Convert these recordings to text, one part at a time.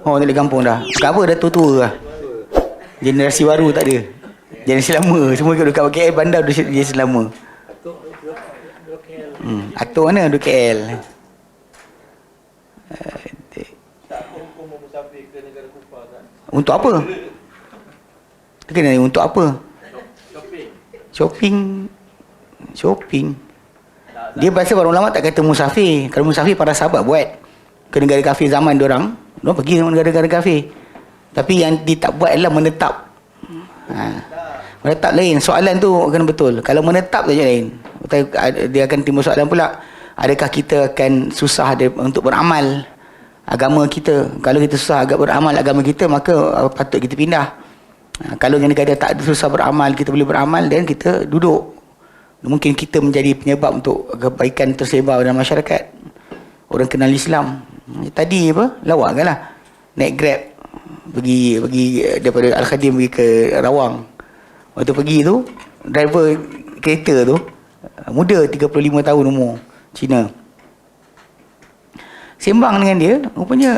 Oh, balik kampung dah. Kat apa? Dah tua-tua lah. Generasi baru tak ada. Generasi lama. Semua dekat KL bandar dia generasi lama. Atuk mana? Duduk KL. Untuk apa? Kena untuk apa? Shopping. Dia bahasa para ulama tak kata musafir. Kalau musafir para sahabat buat ke negara kafir zaman diorang pergi ke negara-negara kafir. Tapi yang dia tak buat adalah menetap. Menetap lain. Soalan tu kena betul. Kalau menetap saja lain. Dia akan timbul soalan pula. Adakah kita akan susah untuk beramal agama kita? Kalau kita susah agak beramal agama kita, maka patut kita pindah. Kalau yang negara tak ada susah beramal, kita boleh beramal, dan kita duduk. Mungkin kita menjadi penyebab untuk kebaikan tersebar dalam masyarakat. Orang kenal Islam. Tadi lawak kan lah. Naik Grab. Pergi daripada Al-Khadim pergi ke Rawang. Waktu pergi tu, driver kereta tu, muda 35 tahun umur, Cina. Sembang dengan dia, rupanya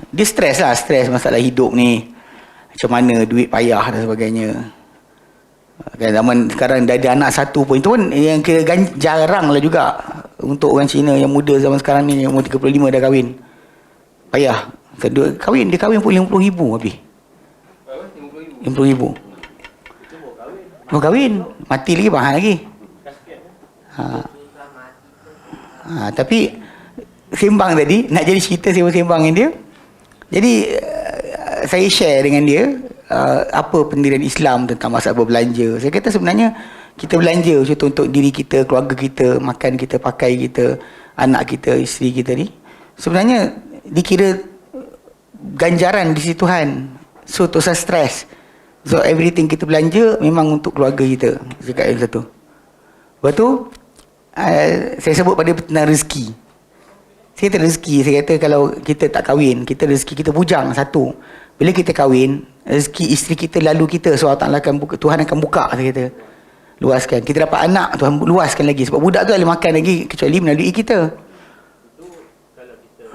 dia stres masalah hidup ni. Macam mana duit payah dan sebagainya. Kan zaman sekarang dah ada anak satu pun. Itu pun yang jarang lah juga untuk orang Cina yang muda zaman sekarang ni, yang umur 35 dah kahwin. Payah. Dia kahwin pun RM50,000 habis. RM50,000. Mau kahwin, mati lagi, mahal lagi. Tapi sembang tadi, nak jadi cerita saya sembang dengan dia. Jadi saya share dengan dia apa pendirian Islam tentang masalah berbelanja. Saya kata sebenarnya kita belanja contoh untuk diri kita, keluarga kita, makan kita, pakai kita, anak kita, isteri kita ni, sebenarnya dikira ganjaran di sisi Tuhan. So tak usah stres. So everything kita belanja memang untuk keluarga kita. Cakap yang satu. Lepas tu saya sebut pada tentang rezeki. Saya kata rezeki, saya kata kalau kita tak kahwin, kita rezeki kita bujang satu. Bila kita kahwin, rezeki isteri kita lalu kita, so Allah akan buka, Tuhan akan buka, saya kata. Luaskan. Kita dapat anak, Tuhan luaskan lagi. Sebab budak tu boleh makan lagi kecuali melalui kita. Itu kalau kita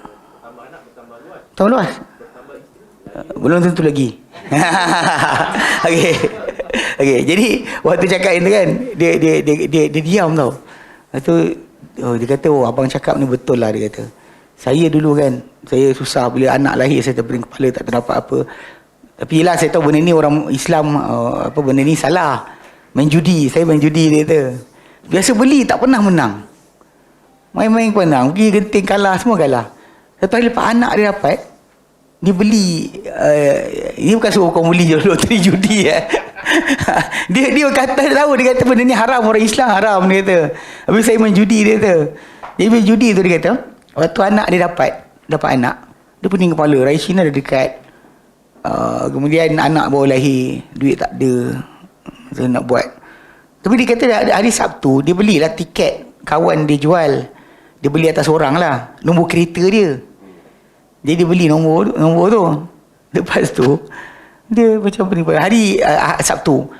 tambah anak bertambah luas. Tambah luas? Belum tentu lagi. Okey, jadi waktu cakap itu kan, dia diam tau. Lepas tu dia kata, abang cakap ni betul lah, dia kata. Saya dulu kan, saya susah bila anak lahir, saya terpening kepala, tak terdapat apa. Tapi yelah, saya tahu benda ni orang Islam, benda ni salah. Main judi, saya main judi, dia kata. Biasa beli, tak pernah menang. Main-main menang, pergi genting kalah, semua kalah. Lepas anak dia dapat, dia beli, ini bukan suruh kau beli loteri judi dia kata, tahu, dia kata benda ni haram, orang Islam haram, dia kata. Habis saya main judi, dia kata. Dia main judi tu, dia kata, waktu anak dia dapat anak, dia pening kepala, raya Cina dah dekat. Kemudian anak baru lahir, duit tak ada, saya nak buat. Tapi dia kata hari Sabtu, dia belilah tiket kawan dia jual. Dia beli atas orang lah, nombor kereta dia. Jadi dia beli nombor tu. Lepas tu dia macam pening kepala. Hari Sabtu,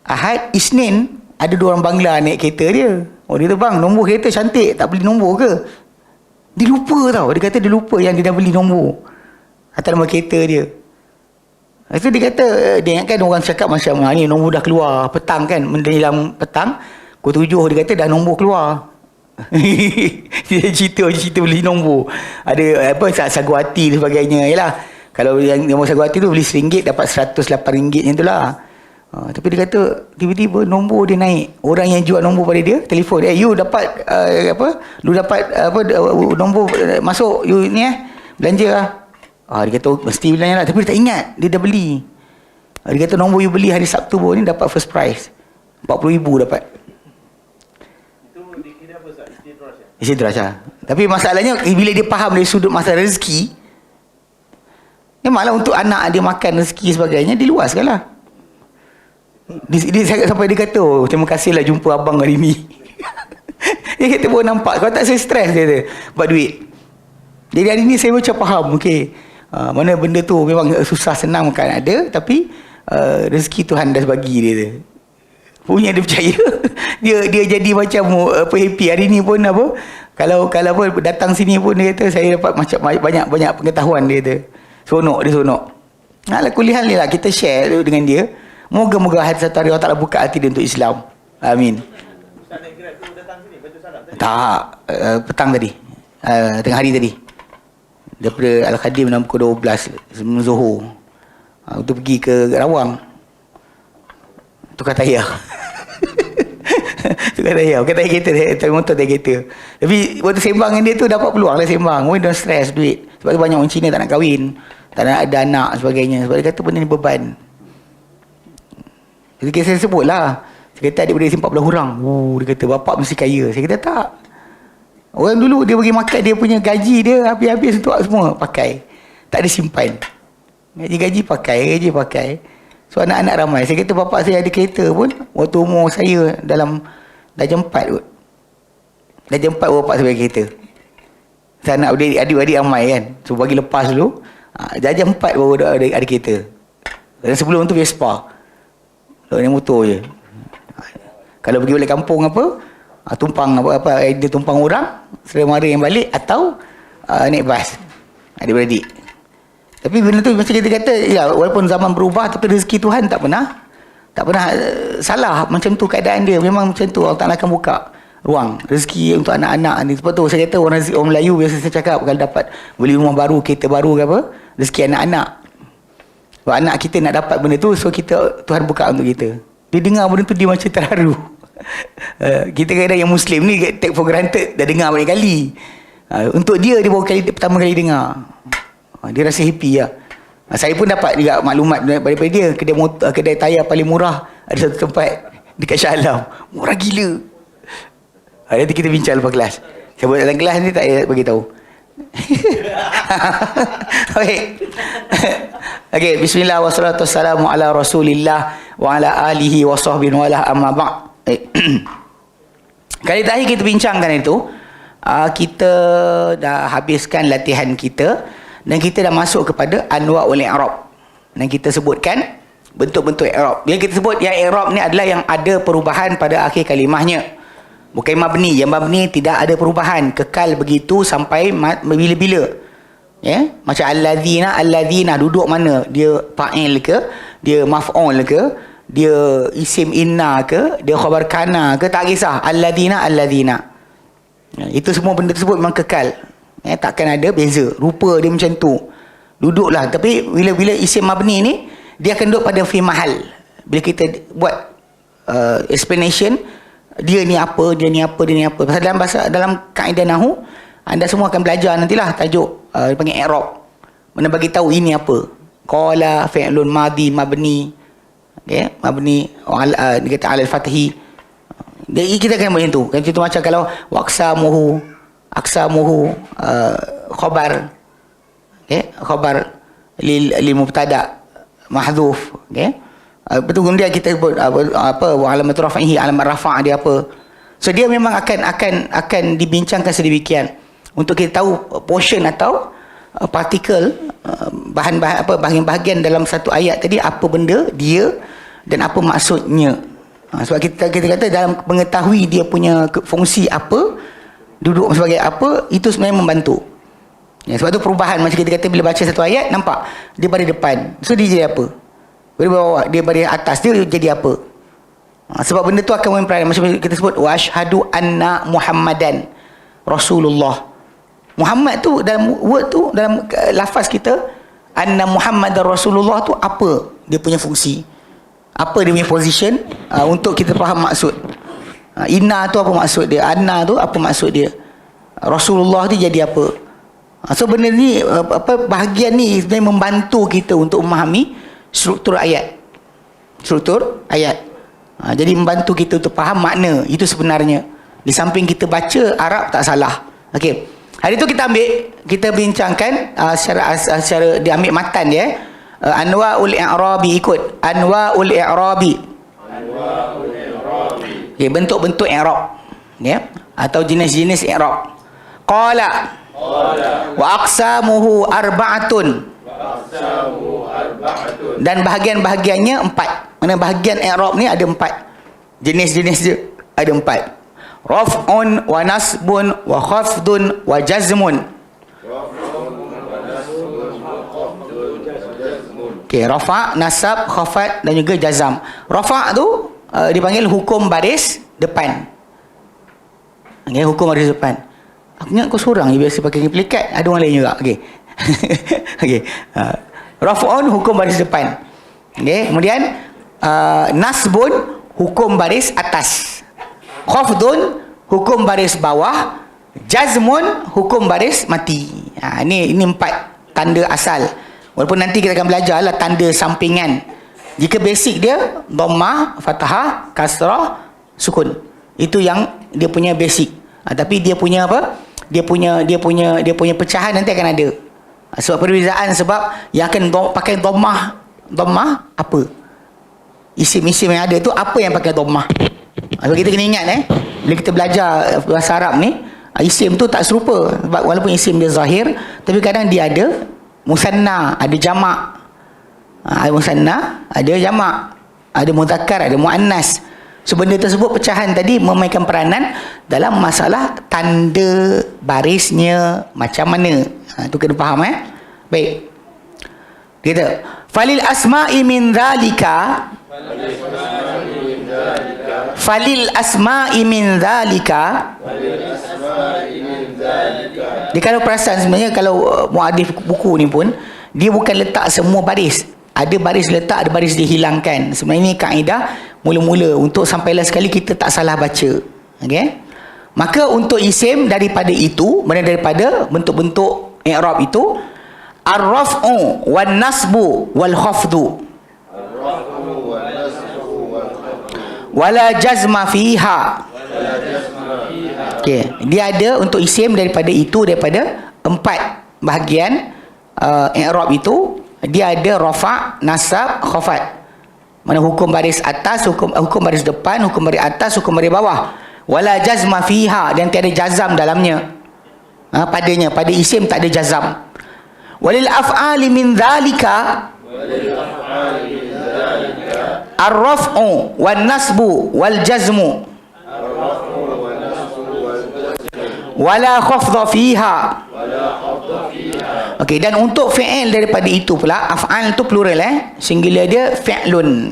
Ahad, Isnin, ada 2 orang Bangla naik kereta dia. Oh, dia kata, bang, nombor kereta cantik, tak beli nombor ke? Dia lupa tau. Dia kata dia lupa yang dia dah beli nombor atas nombor kereta dia. Lepas tu dia kata, dia ingatkan orang cakap macam ni, nombor dah keluar petang kan, menjelang petang, pukul 7 dia kata dah nombor keluar. Dia cerita beli nombor. Ada sagu hati dan sebagainya. Yalah, kalau yang nombor sagu hati tu beli RM1 dapat RM108 macam tu lah. Tapi dia kata tiba-tiba nombor dia naik. Orang yang jual nombor pada dia telefon, you dapat lu dapat nombor masuk, you ni belanja lah. Dia kata mesti belanja lah, tapi dia tak ingat dia dah beli. Dia kata nombor you beli hari Sabtu ni dapat first prize, RM40,000 dapat. Itu dikira apa Ustaz? Istidraj lah. Tapi masalahnya bila dia faham dari sudut masalah rezeki, memanglah untuk anak dia makan rezeki sebagainya diluaskan lah. Sampai dia kata, terima kasih lah jumpa abang hari ni. Dia kata, baru nampak, kau tak saya stres, dia kata, buat duit. Jadi hari ni saya macam faham, mana benda tu memang susah senang kan ada, tapi rezeki Tuhan dah bagi dia tu. Punya dia percaya. dia jadi macam happy hari ni pun kalau datang sini pun dia kata saya dapat macam banyak pengetahuan, dia kata. Seronok, dia seronok. Ala kulihan ni lah, kita share dulu dengan dia. Moga-moga satu hari Allah Ta'ala buka hati dia untuk Islam. Amin. Ustaz naik Grab tu datang sini, bantu salam tadi. Tak, petang tadi. Tengah hari tadi. Daripada Al-Khadim dalam pukul 12 sebelum Zuhur. Kita pergi ke Rawang. Tukar tayar. Tukar tayar. Bukan tayar kereta, tayar motor, tayar kereta. Tapi waktu sembang dengan dia tu dapat peluang lah sembang. Mungkin dia stres duit. Sebab tu banyak orang Cina tak nak kahwin. Tak nak ada anak sebagainya. Sebab dia kata benda ni beban. Jadi saya sebut lah. Saya kata adik-beradik 14 orang. Dia kata bapak mesti kaya. Saya kata tak. Orang dulu dia bagi makan dia punya gaji dia habis-habis untuk semua pakai. Tak ada simpan. Gaji pakai. So anak-anak ramai. Saya kata bapak saya ada kereta pun waktu umur saya dalam darjah 4 kot. Darjah 4 bapak saya bagi kereta. Saya anak adik-adik ramai kan. So bagi lepas dulu. Darjah 4 baru ada kereta. Dan sebelum tu Vespa. Naik motor je. Kalau pergi balik kampung apa, tumpang dia tumpang orang, saudara yang balik atau naik bas. Adik-beradik. Tapi benda tu macam kita kata, ya walaupun zaman berubah tapi rezeki Tuhan tak pernah salah. Macam tu keadaan dia. Memang macam tu Allah Ta'ala akan buka ruang rezeki untuk anak-anak ni. Sebab tu saya kata orang Melayu biasa saya cakap kalau dapat beli rumah baru, kereta baru ke apa, rezeki anak-anak. Sebab anak kita nak dapat benda tu, so Tuhan buka untuk kita. Dia dengar benda tu dia macam terharu. Kita kadang yang Muslim ni take for granted, dah dengar banyak kali. Untuk dia pertama kali dengar. Dia rasa happy lah. Saya pun dapat juga maklumat daripada dia. Kedai tayar paling murah ada satu tempat dekat Shah Alam. Murah gila. Nanti kita bincang lepas kelas. Saya buat dalam kelas ni tak payah bagi tahu. Baik. Okey, bismillah wassalatu wassalamu ala Rasulillah wa ala alihi wa sahbihi wa ala amma ba'd. Kali terakhir kita bincangkan itu, kita dah habiskan latihan kita dan kita dah masuk kepada anwa'ul i'rab. Dan kita sebutkan bentuk-bentuk i'rab. Bila kita sebut yang i'rab ni adalah yang ada perubahan pada akhir kalimahnya. Bukan mabni. Yang mabni tidak ada perubahan, kekal begitu sampai bila-bila. Ya, macam alladzina duduk mana? Dia fa'il ke? Dia maf'ul ke? Dia isim inna ke? Dia khabar kana ke? Tak kisah. Alladzina. Ya, itu semua benda tersebut memang kekal. Ya, takkan ada beza. Rupa dia macam tu. Duduklah. Tapi bila isim mabni ni, dia akan duduk pada fi mahal. Bila kita buat explanation, dia ni apa, dia ni apa, dia ni apa. Pasal dalam kaedah nahwu, anda semua akan belajar nantilah tajuk dipanggil i'rab. Mana bagi tahu ini apa. Qala fi'lun madhi mabni. Okey, mabni dia kata alal fathi. Jadi kita akan buat macam tu. Kan contoh macam kalau aksamuhu khabar. Okey, khabar lil mubtada mahdhuf. Okey. Betul kemudian kita sebut apa alamat rafa'ihi, alamat rafa' dia apa. So dia memang akan dibincangkan sedemikian untuk kita tahu portion atau partikel bahagian-bahagian dalam satu ayat tadi apa benda dia dan apa maksudnya. Sebab kita kata dalam mengetahui dia punya fungsi apa, duduk sebagai apa, itu sebenarnya membantu. Ya, sebab tu perubahan macam kita kata bila baca satu ayat nampak dia pada depan. So dia jadi apa? Dari bawah, dia pada atas, dia jadi apa? Sebab benda tu akan memperanan. Macam kita sebut wa asyhadu anna Muhammadan Rasulullah. Muhammad tu dalam word tu, dalam lafaz kita, anna Muhammadar Rasulullah tu apa dia punya fungsi? Apa dia punya position untuk kita faham maksud. Inna tu apa maksud dia? Anna tu apa maksud dia? Rasulullah tu jadi apa? So benda ni bahagian ni sebenarnya membantu kita untuk memahami struktur ayat. Jadi membantu kita untuk faham makna itu sebenarnya. Di samping kita baca Arab tak salah. Okey. Hari tu kita bincangkan secara diambil matan dia. Anwa'ul i'rabi, ikut. Anwa'ul i'rabi. Okay, bentuk-bentuk i'rab. Ya, atau jenis-jenis i'rab. Qala wa aqsamuhu arba'atun. Dan bahagian-bahagiannya 4. Mana bahagian i'rab ni ada 4. Jenis-jenis dia ada 4. Raf'un wa nasbun wa khafdun wa jazmun. Okey, rafa', nasab, khafat dan juga jazam. Rafa' tu dipanggil hukum baris depan. Okey, hukum baris depan. Aku ingat kau seorang je biasa pakai pelikat, ada orang lain juga. Okey. Okey. Rafa'un hukum baris depan. Okey, kemudian nasbun hukum baris atas. Khafdun hukum baris bawah. Jazmun hukum baris mati. Ini 4 tanda asal. Walaupun nanti kita akan belajar lah tanda sampingan. Jika basic dia dhammah, fathah, kasrah, sukun. Itu yang dia punya basic. Tapi dia punya apa? Dia punya pecahan nanti akan ada. Sebab perbezaan, sebab yang akan pakai dhammah apa? Isim-isim yang ada tu apa yang pakai dhammah? So kita kena ingat bila kita belajar bahasa Arab ni, isim tu tak serupa. Sebab walaupun isim dia zahir, tapi kadang dia ada musanna, ada jamak. Ada musanna, ada jamak. Ada muzakkar, ada muannas. So benda tersebut pecahan tadi memainkan peranan dalam masalah tanda barisnya macam mana. Itu kena faham Baik. Kita falil asma'i min dzalika, falil asma'i min dzalika. Dia kalau perasan sebenarnya, kalau muadif buku ni pun dia bukan letak semua baris. Ada baris letak, ada baris dihilangkan. Sebenarnya ini kaedah mula-mula untuk sampailah sekali kita tak salah baca. Okey. Maka untuk isim daripada itu, mana daripada bentuk-bentuk i'rab itu, ar-raf'u wan nasbu wal khafdu wala jazma fiha. Okey, dia ada untuk isim daripada itu, daripada 4 bahagian i'rab itu, dia ada rafa', nasab, khafat. Mana hukum baris atas, hukum baris depan, hukum baris atas, hukum baris bawah. Wala jazma fiha, dan tiada jazam dalamnya. Padanya, pada isim tak ada jazam. Walil af'ali min dzalika ar-raf'u wan nasbu wal jazmu wala khafdha fiha. Okey, dan untuk fi'il daripada itu pula, af'al tu plural singular dia fi'lun.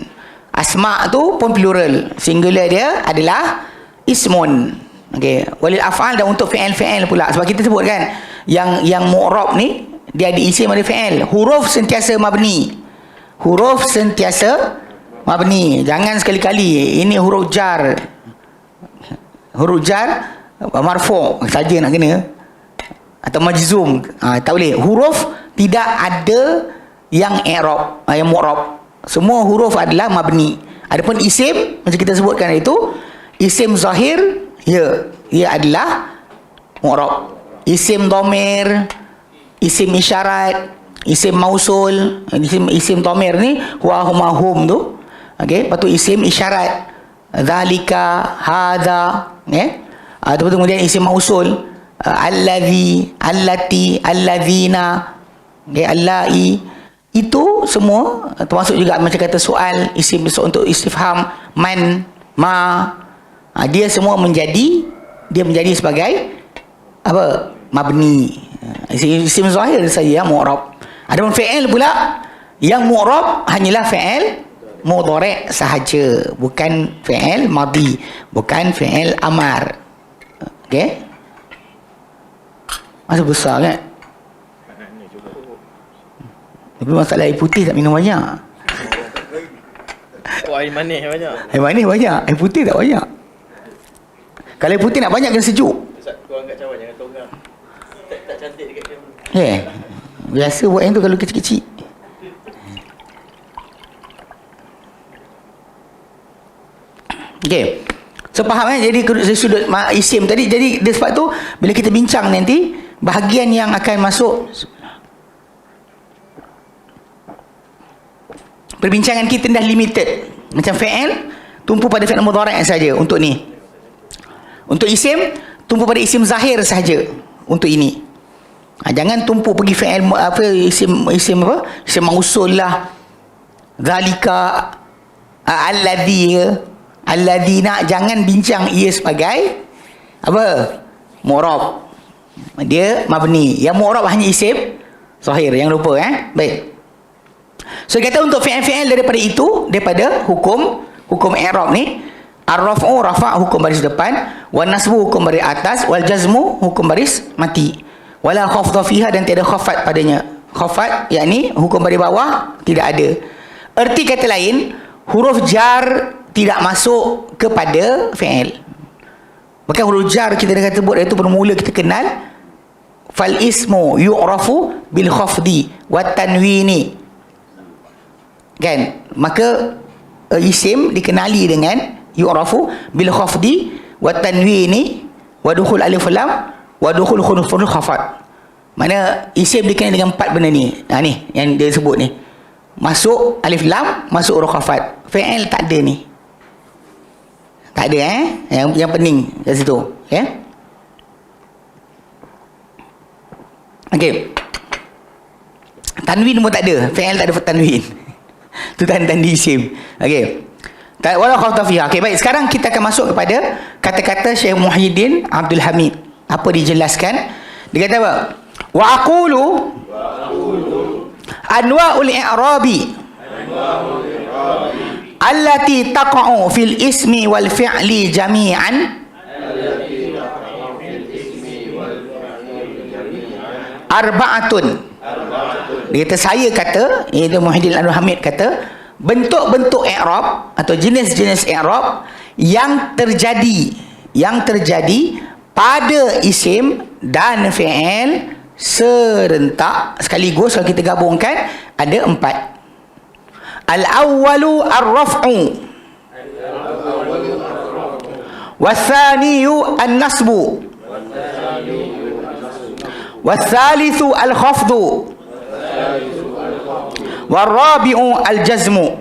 Asma' tu pun plural, singular dia adalah ismun. Okey, walil af'al, dan untuk fi'il pula, sebab kita sebut kan yang mu'rab ni dia ada isim, ada fi'il. Huruf sentiasa mabni. Huruf sentiasa mabni. Jangan sekali-kali ini huruf jar. Huruf jar marfu' saja nak kena, atau majzum, tak boleh. Huruf tidak ada yang i'rab, yang mu'rab. Semua huruf adalah mabni. Adapun isim macam kita sebutkan itu, isim zahir ia adalah mu'rab. Isim dhamir, isim isyarat, isim mausul, isim dhamir ni huwa huma hum tu. Okey, lepas tu isim isyarat zalika, hadza, kemudian isim mausul allazi, allati, allazina, allai. Itu semua termasuk juga macam kata soal, isim untuk istifham, man, ma. Dia semua menjadi sebagai apa? Mabni. Isim zahir saja yang mu'rab. Adapun fi'il pula, yang mu'rab hanyalah fi'il mudhari' sahaja, bukan fi'il madhi, bukan fi'il amar. Okey? Masa besar kan? Tapi masalah air putih tak minum banyak. Air manis banyak. Air manis banyak, air putih tak banyak. Kalau air putih nak banyak kena sejuk. Kau angkat cawan, jangan tonggang. Tak cantik dekat kamera. Biasa buat yang tu kalau kecil-kecil. Okey. So faham jadi dari sudut isim tadi. Jadi sebab tu bila kita bincang nanti, bahagian yang akan masuk, perbincangan kita dah limited. Macam fi'il tumpu pada fi'il mudhari' saja untuk ni. Untuk isim tumpu pada isim zahir saja untuk ini. Jangan tumpu pergi fi'il isim apa? Isim mausul lah. Zalika, alladhi, alladzina, jangan bincang ia sebagai apa? Mu'rab. Dia mabni. Yang mu'rab hanya isim zahir, yang lupa Baik. So kata untuk fi'il daripada itu, daripada hukum i'rab ni, ar-raf'u rafa' hukum baris depan, wan nasbu hukum baris atas, wal jazmu hukum baris mati. Wala khafdha fiha, dan tiada khafat padanya. Khafat yakni hukum baris bawah tidak ada. Erti kata lain, huruf jar tidak masuk kepada fi'il. Bahkan huruf jar kita dah kata sebut, iaitu bermula kita kenal, fal ismu yu'rafu bil khafdi wat tanwini, kan? Maka isim dikenali dengan yu'rafu bil khafdi wat tanwini wa dukhul alif lam wa dukhul huruful khafat. Mana isim dikenali dengan 4 benda ni. Ni yang dia sebut ni. Masuk alif lam, masuk huruf khafat. Fi'il tak ada ni. Tak ada yang pening kat situ, ya. Okey. Tanwin pun tak ada. Fi'il tak ada tanwin. Tu tanda isim. Okey. Wala khafta fiha. Okey, baik. Sekarang kita akan masuk kepada kata-kata Syekh Muhyiddin Abdul Hamid. Apa dijelaskan? Dia kata apa? Wa aqulu anwa'ul i'rabi allati taqa'u fil ismi wal fi'li jami'an arba'atun. Dia kata, saya kata, iaitu Muhyiddin Abdul Hamid kata, bentuk-bentuk i'rab atau jenis-jenis i'rab yang terjadi pada isim dan fi'il serentak sekaligus, kalau kita gabungkan ada 4. Al-awwalu ar-raf'u, wathaniyu an-nasbu, wathalithu al-khafdu, warabi'u al-jazmu.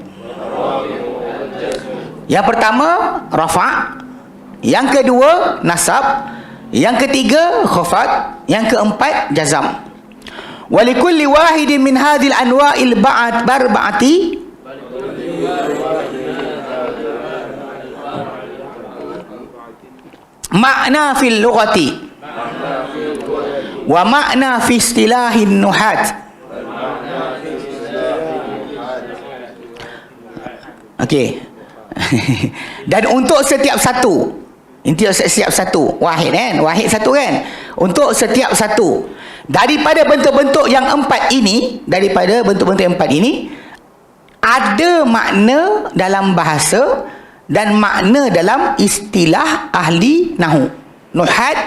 Yang pertama rafa', yang kedua nasab, yang ketiga khafat, yang keempat jazam. Walikulli wahidin min hadhil anwa'il barba'ati makna fil lughati wa makna fi istilahin nuhat. Okey. Dan untuk setiap satu, wahid kan? Wahid satu kan? Untuk setiap satu daripada bentuk-bentuk yang 4 ini, ada makna dalam bahasa dan makna dalam istilah ahli nahu. Nuhat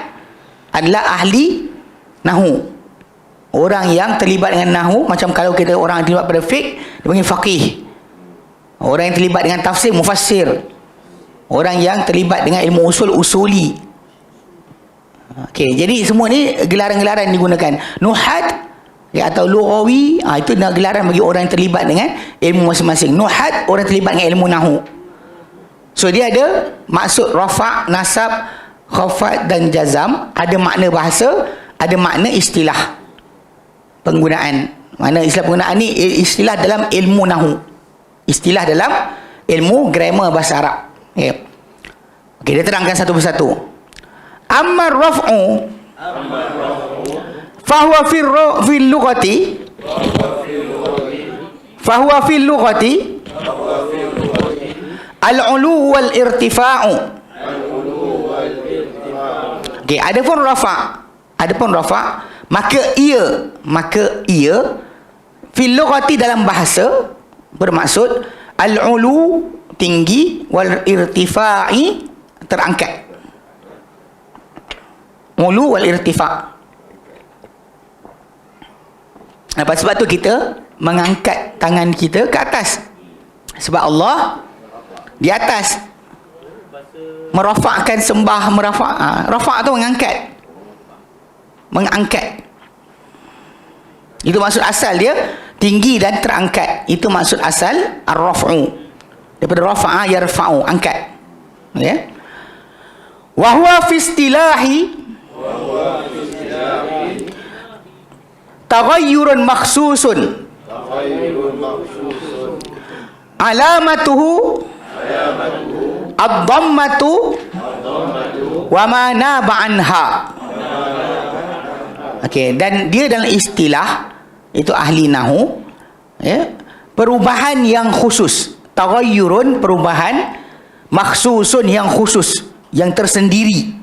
adalah ahli nahu, orang yang terlibat dengan nahu. Macam kalau kita orang yang terlibat pada fiqh, dia panggil faqih. Orang yang terlibat dengan tafsir, mufassir. Orang yang terlibat dengan ilmu usuli. Okey, jadi semua ni gelaran-gelaran digunakan. Nuhat atau lughawi, itu gelaran bagi orang yang terlibat dengan ilmu masing-masing. Nuhat, orang terlibat dengan ilmu nahu. So dia ada maksud rafa', nasab, khafat dan jazam. Ada makna bahasa, ada makna istilah penggunaan. Mana istilah penggunaan ni istilah dalam ilmu nahu. Istilah dalam ilmu grammar bahasa Arab. Okay. Okey, dia terangkan satu persatu. Amma raf'u fahuwa fil lughati al-ulu wal irtifa'u. Okey, adapun rafa', maka ia fil lughati dalam bahasa bermaksud al-ulu tinggi, wal irtifa'i terangkat. Ulu wal irtifa'. Sebab tu kita mengangkat tangan kita ke atas, sebab Allah di atas. Merafa'kan sembah, rafa' tu mengangkat. Itu maksud asal dia, tinggi dan terangkat. Itu maksud asal ar-raf'u. Daripada rafa'a yarfa'u, angkat. Ya. Wa huwa fi istilahi taghayyurun makhsusun alamatuhu ad-dhammatu wa ma naba anha. Okey, dan dia dalam istilah itu ahli nahu, ya, perubahan yang khusus. Taghayyurun, perubahan. Makhsusun, yang khusus, yang tersendiri.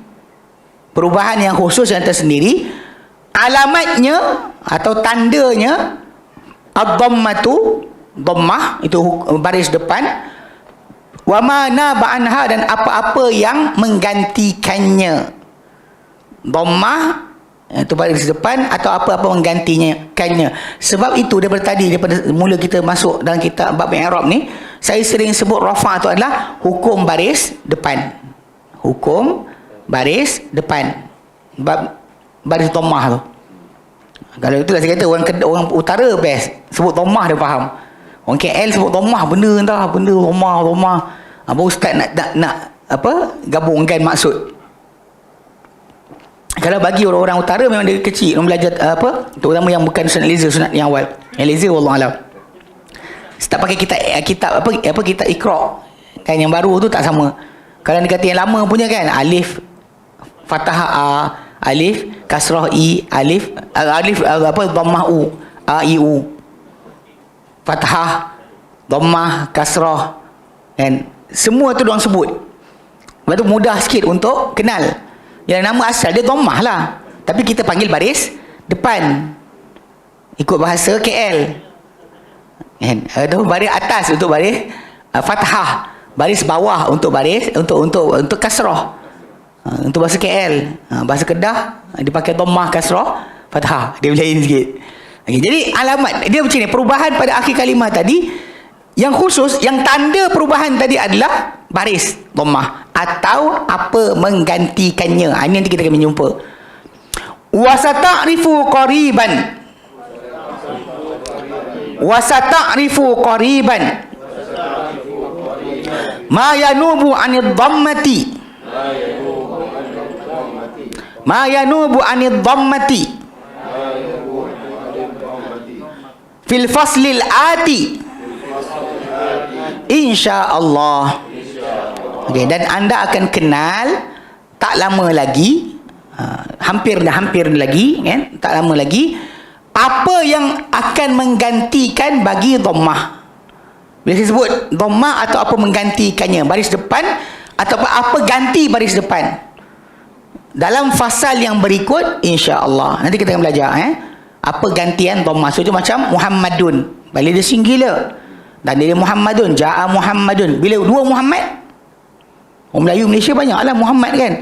Perubahan yang khusus, yang tersendiri. Alamatnya atau tandanya ad-dhammatu, dhammah, itu baris depan. Wa ma naba anha, dan apa-apa yang menggantikannya. Dhammah itu baris depan, atau apa-apa menggantinya kannya. Sebab itu daripada tadi, daripada mula kita masuk dalam kitab bab i'rab ni, saya sering sebut rafa' itu adalah hukum baris depan. Hukum baris depan. Bab baris dhammah tu. Kalau itulah saya kata orang utara best sebut dhammah dia faham. Orang KL sebut dhammah benda entah benda dhammah. Apa ustaz nak apa gabungkan maksud. Kalau bagi orang-orang utara memang dari kecil orang belajar apa, terutama yang bukan sunat laser, sunat yang awal. Yang laser wallahu alam. Tak pakai kitab kitab Iqra. Kan yang baru tu tak sama. Kalau dia kata yang lama punya kan, alif fathah a, alif kasrah i, alif apa dhammah u, a i u. Fathah, dhammah, kasrah. Kan semua tu diorang sebut. Lepas tu mudah sikit untuk kenal. Yang nama asal dia dhammah lah, tapi kita panggil baris depan ikut bahasa KL kan. Itu baris atas untuk baris fathah, baris bawah untuk baris untuk kasrah. Untuk bahasa KL, bahasa Kedah dipakai dhammah, kasrah, fathah, dia lain sikit. Okay, jadi alamat dia macam ni, perubahan pada akhir kalimah tadi yang khusus, yang tanda perubahan tadi adalah baris dhammah atau apa menggantikannya. Ini nanti kita akan menjumpa. Wasata'rifu qariban. Wasata'rifu qariban ma yanubu 'anid dhammati. Ma yanubu 'anid dhammati fil faslil ati insya-Allah. Okay, dan anda akan kenal tak lama lagi, hampir lagi kan, tak lama lagi, apa yang akan menggantikan bagi dhammah. Bila saya sebut dhammah atau apa menggantikannya, baris depan atau apa ganti baris depan, dalam fasal yang berikut insya-Allah nanti kita akan belajar apa gantian dhammah. So, itu macam Muhammadun, bila dia singular dan dia Muhammadun, ja'a Muhammadun. Bila dua Muhammad, orang Melayu Malaysia banyaklah Muhammad kan.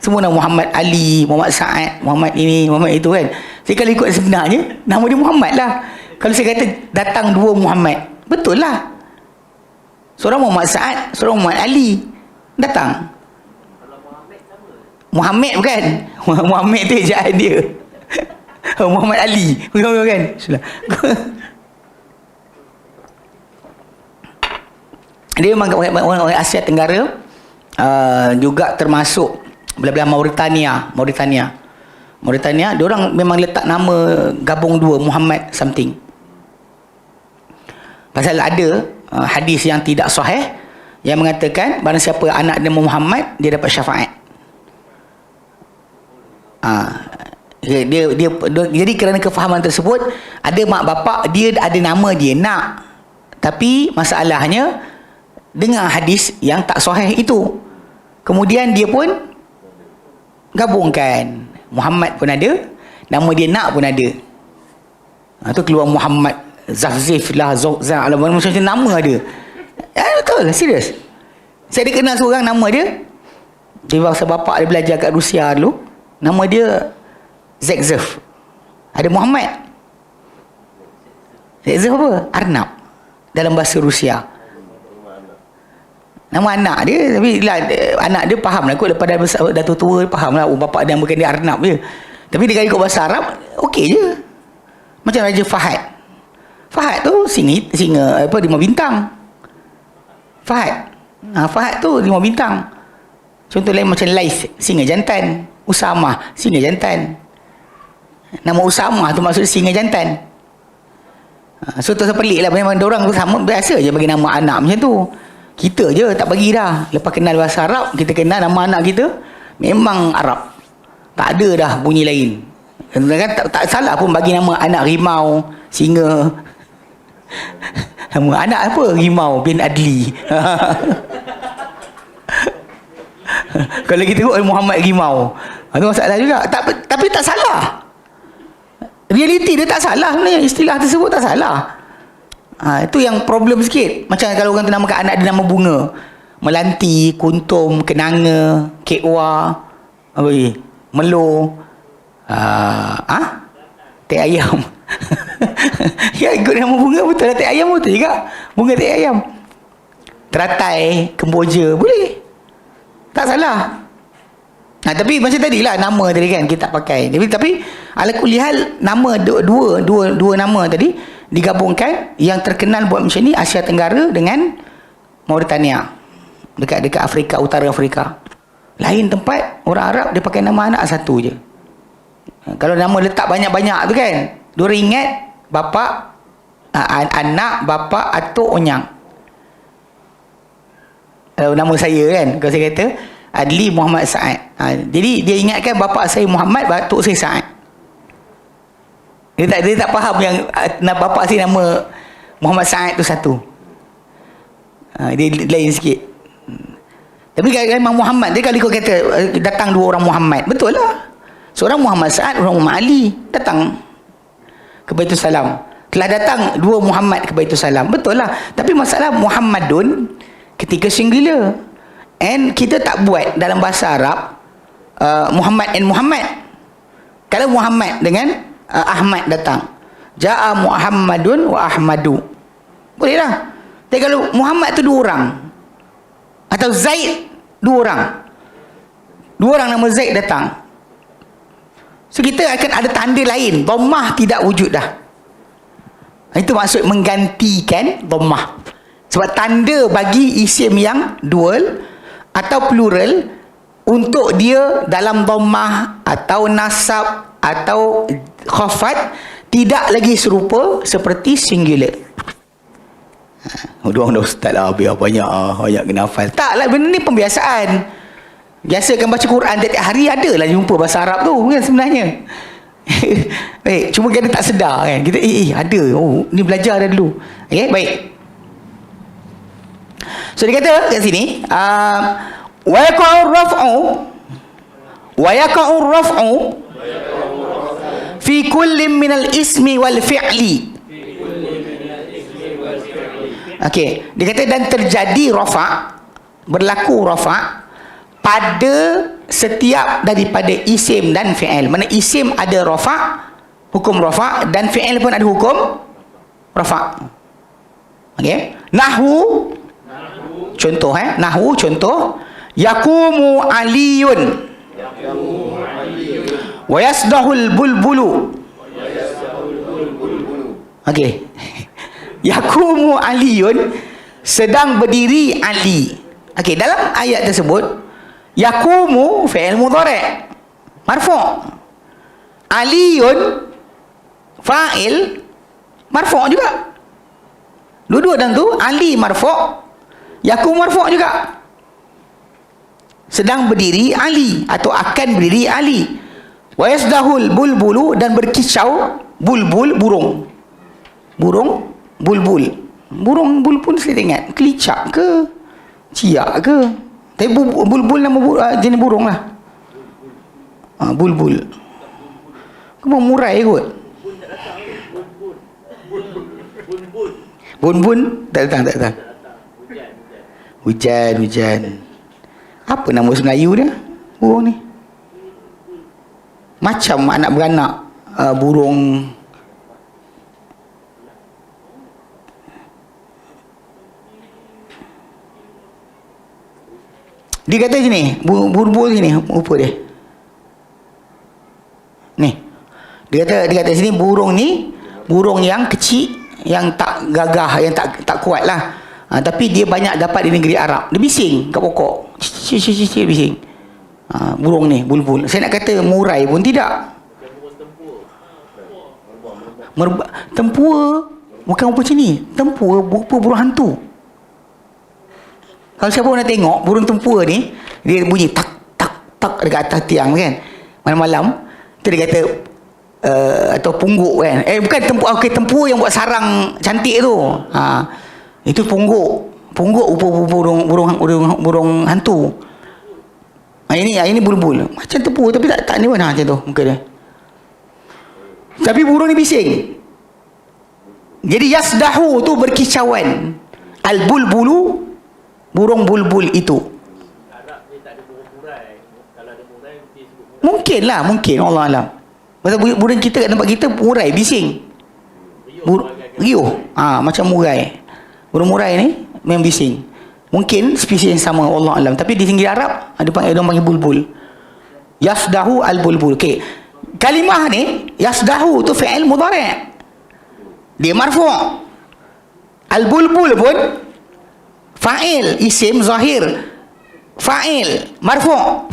Semua nama Muhammad Ali, Muhammad Sa'ad, Muhammad ini, Muhammad itu kan. Jadi kalau ikut sebenarnya, nama dia Muhammad lah. Kalau saya kata datang dua Muhammad, betul lah. Seorang Muhammad Sa'ad, seorang Muhammad Ali datang. Muhammad bukan. Muhammad tu ejaan dia. Muhammad Ali, bukan kan? Dia memang orang Asia Tenggara, juga termasuk belah-belah Mauritania. Dia orang memang letak nama gabung dua Muhammad something. Pasal ada hadis yang tidak sahih yang mengatakan barang siapa anak dia Muhammad, dia dapat syafaat. Jadi kerana kefahaman tersebut, ada mak bapak dia ada nama dia nak, tapi masalahnya dengan hadis yang tak sahih itu, kemudian dia pun gabungkan. Muhammad pun ada, nama dia nak pun ada. Tu keluar Muhammad Zafzif lah, Zokza lah, macam nama ada. Betul, serius. Saya ada kenal seorang, nama dia bangsa bapak dia belajar kat Rusia dulu, nama dia Zekzef. Ada Muhammad. Zekzef apa? Arnab dalam bahasa Rusia. Nama anak dia, tapi lah, anak dia faham lah kot, lepas dah tua-tua faham lah, bapak dia bukan dia Arnab je. Tapi dia ikut bahasa Arab, okey je. Macam Raja Fahad. Fahad tu singa apa, 5 bintang. Fahad tu 5 bintang. Contoh lain macam Laith, singa jantan. Usamah, singa jantan. Nama Usamah tu maksud singa jantan. So tu pelik lah, memang diorang tu sama, biasa je bagi nama anak macam tu. Kita je tak bagi dah. Lepas kenal bahasa Arab, kita kenal nama anak kita memang Arab, tak ada dah bunyi lain kan. Tak salah pun bagi nama anak rimau, singa. Nama anak apa? Rimau bin Adli. Kalau kita tengok Muhammad Rimau, itu masalah juga. Tapi tak salah. Realiti dia tak salah sebenarnya. Istilah tersebut tak salah. Itu yang problem sikit. Macam kalau orang tu namakan anak dia nama bunga. Melanti, kuntum, kenanga, kekwa, apa lagi? Melo. Teh ayam. Ya, ikut nama bunga betul lah. Teh ayam betul juga. Bunga teh ayam. Teratai, kemboja, boleh. Tak salah. Tapi macam tadi lah nama tadi kan kita tak pakai. Tapi ala kulli hal nama dua nama tadi digabungkan, yang terkenal buat macam ni Asia Tenggara dengan Mauritania. Dekat Afrika, utara Afrika. Lain tempat orang Arab dia pakai nama anak satu je. Kalau nama letak banyak-banyak tu kan, diorang ingat bapa, anak, bapa, atuk, onyang. Kalau nama saya kan, kalau saya kata Adli Muhammad Saad. Jadi dia ingatkan bapa saya Muhammad, atuk saya Saad. Dia tak faham yang bapa saya nama Muhammad Saad tu satu. Dia lain sikit. Tapi kalau Muhammad dia, kalau ikut kata datang dua orang Muhammad, betul lah. Seorang Muhammad Saad, orang Muhammad Ali datang ke Baitul Salam. Telah datang dua Muhammad ke Baitul Salam, betul lah. Tapi masalah Muhammadun ketika singular. And kita tak buat dalam bahasa Arab Muhammad and Muhammad. Kalau Muhammad dengan Ahmad datang, Ja'a Muhammadun wa Ahmadu, boleh lah. Tapi kalau Muhammad tu dua orang, atau Zaid dua orang nama Zaid datang, so kita akan ada tanda lain. Dhammah tidak wujud dah. Itu maksud menggantikan dhammah. Sebab tanda bagi isim yang dual atau plural, untuk dia dalam dhammah atau nasab atau khafat tidak lagi serupa seperti singular. Orang dah ustaz lah, biar banyak kena hafal. Tak lah, benda ni pembiasaan. Biasakan baca Quran tiap hari, ada lah jumpa bahasa Arab tu kan sebenarnya. Baik, cuma kita tak sedar kan. Kita ada. Oh, ni belajar dah dulu. Okey, baik. So dia kata kat sini, wa yaqa'ur raf'u fi kulli min al-ismi wal fi'li. Okey, dia kata dan terjadi rafa', berlaku rafa' pada setiap daripada isim dan fi'il. Mana isim ada rafa', hukum rafa', dan fi'il pun ada hukum rafa'. Okey, nahwu contoh, nahwu contoh, yaqumu aliyun wa yasdahul bulbulu. Okey. Yaqumu aliyun, sedang berdiri Ali. Okey, dalam ayat tersebut yaqumu fi'il mudhari' marfu', aliyun fa'il marfu' juga. Dua-dua dan tu, Ali marfu', yaqumu marfu' juga. Sedang berdiri Ali atau akan berdiri Ali. Wa yasdahul bulbulu, dan berkicau bulbul, burung. Bulbul. Burung bulbul saya ingat kelicak ke ciak ke. Tapi bulbul nama jenis burung lah. Bulbul. Kau murai kot. Bun tak datang. Hujan. Apa nama Melayu dia? Burung ni. Macam anak beranak burung. Dia kata sini, bulbul sini rupa dia. Ni. Dia kata sini burung ni, burung yang kecil, yang tak gagah, yang tak kuat lah. Tapi dia banyak dapat di negeri Arab. Dia bising kat pokok. Cicit bising. Burung ni, bulbul. Saya nak kata murai pun tidak. Tempua bukan rupa macam ni. Tempua rupa burung hantu. Kalau siapa nak tengok burung tempua ni, dia bunyi tak tak tak dekat atas tiang kan. Malam-malam tu dia kata atau pungguk kan. Bukan tempur, okey, tempur yang buat sarang cantik tu. Itu pungguk. Pungguk burung hantu. Ini bulbul. Macam tempur tapi tak ni mana macam tu muka dia. Tapi burung ni bising. Jadi yasdahu tu berkicauan. Al-bulbulu, burung bulbul itu. Arab ni tak ada burung murai. Kalau ada murai mesti sebut murai. Mungkin lah, mungkin. Allah Alam. Pasal burung kita kat tempat kita murai, bising. Riuh. Macam murai. Burung murai ni memang bising. Mungkin spesies yang sama, Allah Alam. Tapi di tinggi Arab ada panggil bulbul. Yasdahu al-bulbul. Okey. Kalimah ni yasdahu tu fi'il mudhari'. Dia marfu'. Al-bulbul pun fa'il, isim zahir. Fa'il, marfu'.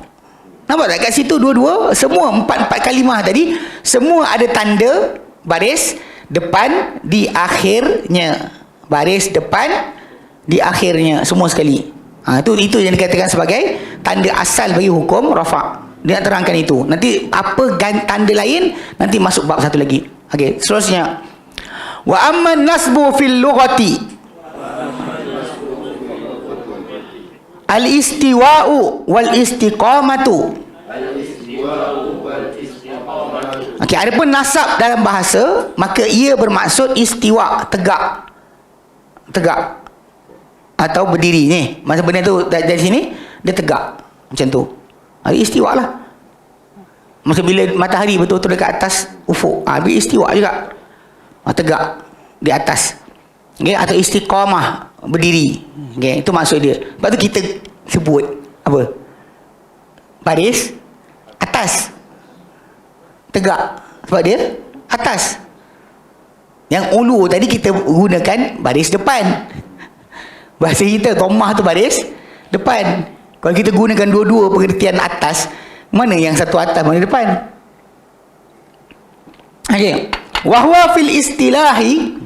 Nampak tak kat situ dua-dua semua empat kalimah tadi semua ada tanda baris depan di akhirnya. Baris depan di akhirnya semua sekali. Itu yang dikatakan sebagai tanda asal bagi hukum rafa'. Dia nak terangkan itu. Nanti apa tanda lain nanti masuk bab satu lagi. Okey, seterusnya. Wa amman nasbu fil lughati al-istiwa'u wal istiqamatu. Okey, adapun nasab dalam bahasa maka ia bermaksud istiwa, tegak atau berdiri ni. Masa benda tu dari sini dia tegak macam tu. Istiwa lah. Masa bila matahari betul-betul dekat atas ufuk, dia istiwa juga. Tegak di atas. Okay? Atau istiqamah, berdiri. Okay? Itu maksud dia. Sebab tu kita sebut apa? Baris atas. Tegak. Sebab dia atas. Yang ulu tadi kita gunakan baris depan. Bahasa kita tomah tu baris depan. Kalau kita gunakan dua-dua pengertian atas, mana yang satu atas, mana depan? Okey. Wa huwa fil istilahi,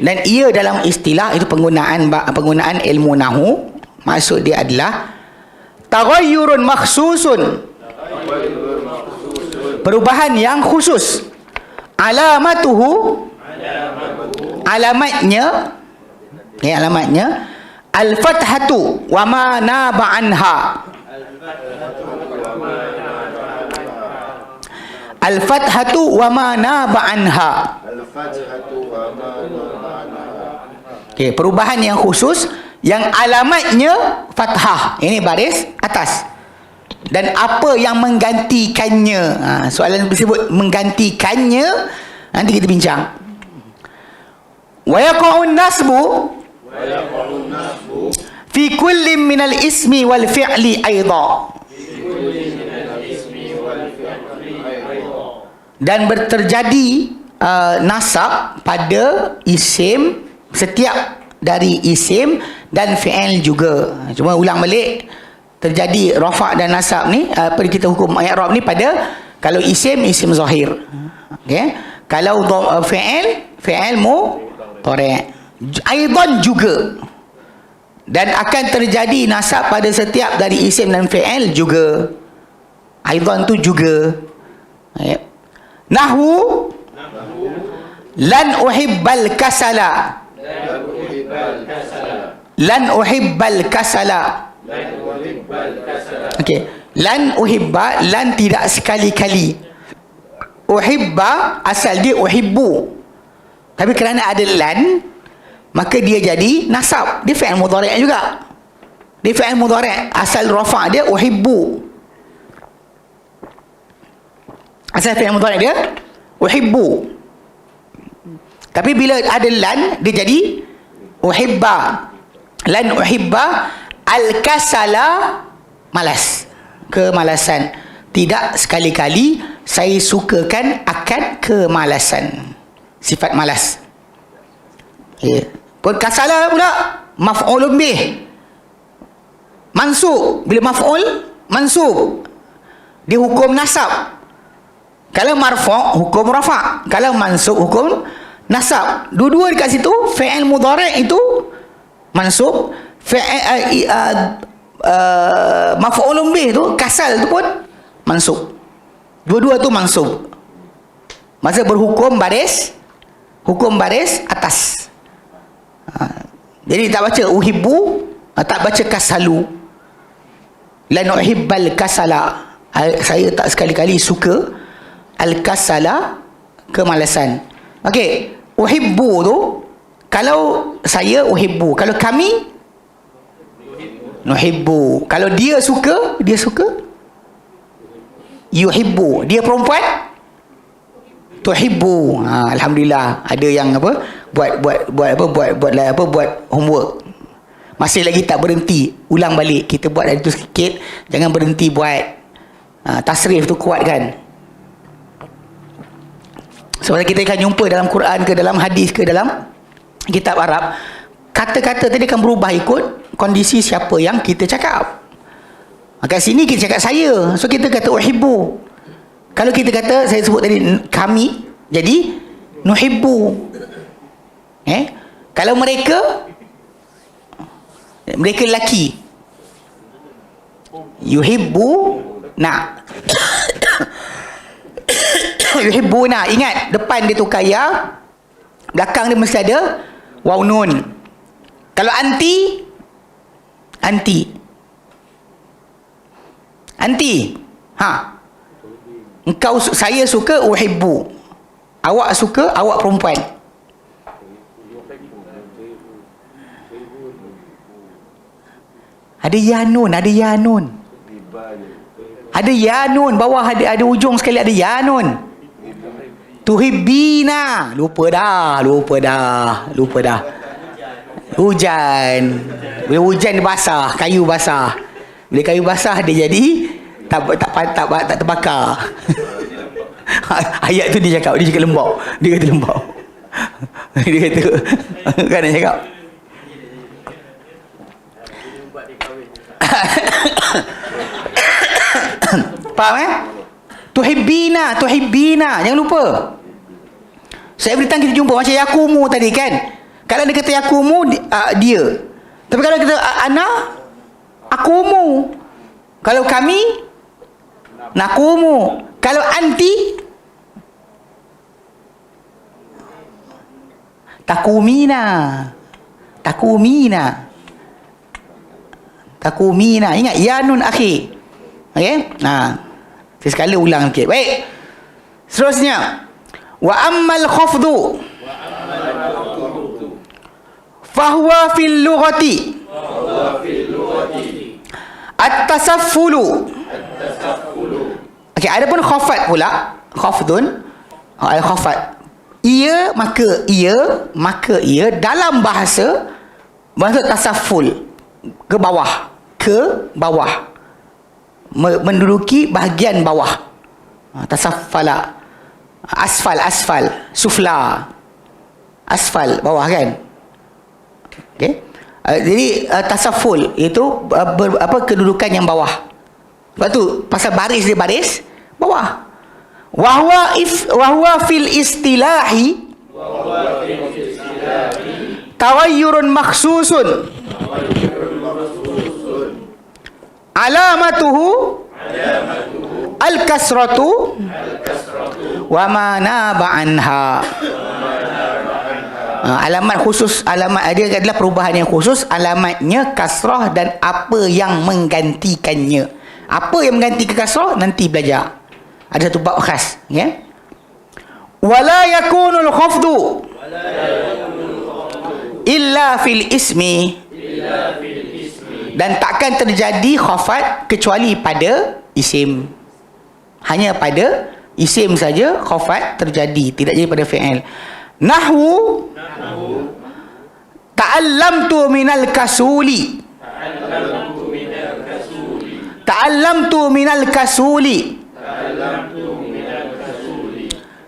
dan ia dalam istilah itu penggunaan ilmu nahu, maksud dia adalah taghayyurun makhsusun, perubahan yang khusus. Alamatuhu, alamatnya al-fathatu wa ma naba anha. Al-fathatu wa ma naba anha. Okey, perubahan yang khusus yang alamatnya fathah. Ini baris atas. Dan apa yang menggantikannya? Soalan disebut menggantikannya, nanti kita bincang. Wa yaqa'un nasbu fi kulli minal ismi wal fi'li aidha. Dan terjadi nasab pada isim, setiap dari isim dan fi'il juga. Cuma ulang balik, terjadi rafa' dan nasab ni pada kita hukum ayat Arab ni pada kalau isim zahir. Okey. Kalau fi'il mudhari'. Aidan juga. Dan akan terjadi nasab pada setiap dari isim dan fi'il juga. Aidan tu juga. Nahwu lan uhibbal kasala. Lan uhibbal kasala. Okey, lan uhibba, lan tidak sekali-kali. Uhibba asal dia uhibbu. Tapi kerana ada lan, maka dia jadi nasab. Dia fi'il mudhari' juga. Dia fi'il mudhari', asal rafa' dia uhibbu. Asal fi'il mudhari' dia uhibbu. Tapi bila ada lan, dia jadi uhibba. Lan uhibba al-kasala, malas, kemalasan. Tidak sekali-kali saya sukakan akan kemalasan, sifat malas. Pun kasala pula maf'ulun bih, mansub. Bila maf'ul mansub, dia hukum nasab. Kalau marfu' hukum rafa', kalau mansub hukum nasab. Dua-dua dekat situ fi'il mudhari' itu mansub, maf'ulun bih tu kasal tu pun mansub. Dua-dua tu mansub. Masa berhukum baris, hukum baris atas. Jadi tak baca uhibbu, tak baca kasalu. La nuhibbal kasala. Saya tak sekali-kali suka al-kasala, kemalasan. Okey, uhibbu tu, kalau saya uhibbu, kalau kami nuhibbu. Kalau dia suka yuhibbu. Dia perempuan tuhibbu. Alhamdulillah ada yang buat homework. Masih lagi tak berhenti, ulang balik. Kita buat dari tu sikit, jangan berhenti buat. Tasrif tu kuat kan. Sebab kita akan jumpa dalam Quran ke dalam hadis ke dalam kitab Arab, kata-kata tadi akan berubah ikut kondisi siapa yang kita cakap. Kat sini kita cakap saya, so kita kata uhibbu. Kalau kita kata, saya sebut tadi kami, jadi nuhibbu. Kalau mereka lelaki, yuhibbu nak. Yuhibbu nak. Ingat, depan dia tukar ya, belakang dia mesti ada waw nun. Kalau anti, engkau, saya suka uhibbu, awak suka, awak perempuan. Ada ya nun, ada ya nun bawah, ada ujung sekali ada ya nun. Tuhibbina, lupa dah. Hujan. Bila hujan dia basah, kayu basah. Bila kayu basah dia jadi tak terbakar. Ayat tu dia cakap lembab. Dia kata lembab. Dia kata kan dia cakap. Faham Tuhibbina, jangan lupa. So every time kita jumpa, macam yakumu tadi kan, kalau dia kata yakumu, dia. Tapi kalau kita ana, akumu. Kalau kami, nakumu. Kalau anti, takumina. Ingat ya nun akhi. Okey? Sekali ulang sikit. Baik. Seterusnya, wa ammal khafdu fahuwa fil lughati at-tasaffulu. Okey, ada pun khafat pula, khafdun, al-khafat. Ia maka ia dalam bahasa tasafful, ke bawah. Menduduki bahagian bawah. Tasaffala, asfal, sufla, asfal, bawah kan. Okey. Jadi tasafful itu kedudukan yang bawah. Sebab tu pasal baris dia baris bawah. Wahwa fil istilahi tawayyurun makhsusun alamatuhu al-kasratu wa ma naba anha. Alamat khusus, alamat dia adalah perubahan yang khusus, alamatnya kasrah dan apa yang menggantikannya. Apa yang mengganti ke kasrah nanti belajar. Ada satu bab khas, ya. Wala yakunul khafdu illa fil ismi. Dan takkan terjadi khafat kecuali pada isim. Hanya pada isim saja khafat terjadi, tidak jadi pada fi'il. Nahwu ta'allamtu minal kasuli.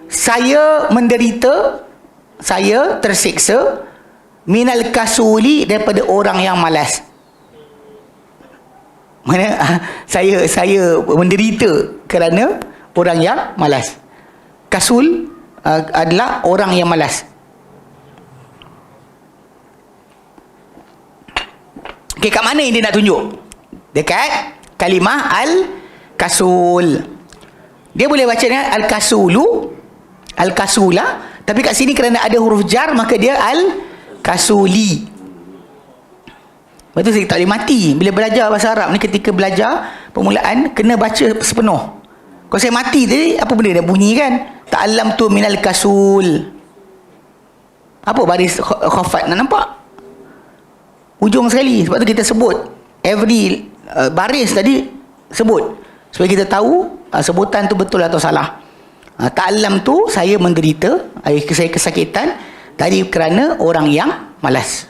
Saya menderita, saya tersiksa minal kasuli, daripada orang yang malas. Mana saya menderita kerana orang yang malas. Kasul adalah orang yang malas. Okey, kat mana yang dia nak tunjuk? Dekat kalimah al-kasul. Dia boleh baca dengan al-kasulu, al-kasula, tapi kat sini kerana ada huruf jar maka dia al-kasuli. Lepas tu saya tak boleh mati. Bila belajar bahasa Arab ni, ketika belajar permulaan kena baca sepenuh. Kalau saya mati tadi, apa benda dah bunyi kan? Ta'allamtu minal kasul. Apa baris khafat nak nampak? Ujung sekali. Sebab tu kita sebut every baris tadi sebut supaya kita tahu sebutan tu betul atau salah. Ta'allam tu saya menderita, saya kesakitan tadi kerana orang yang malas.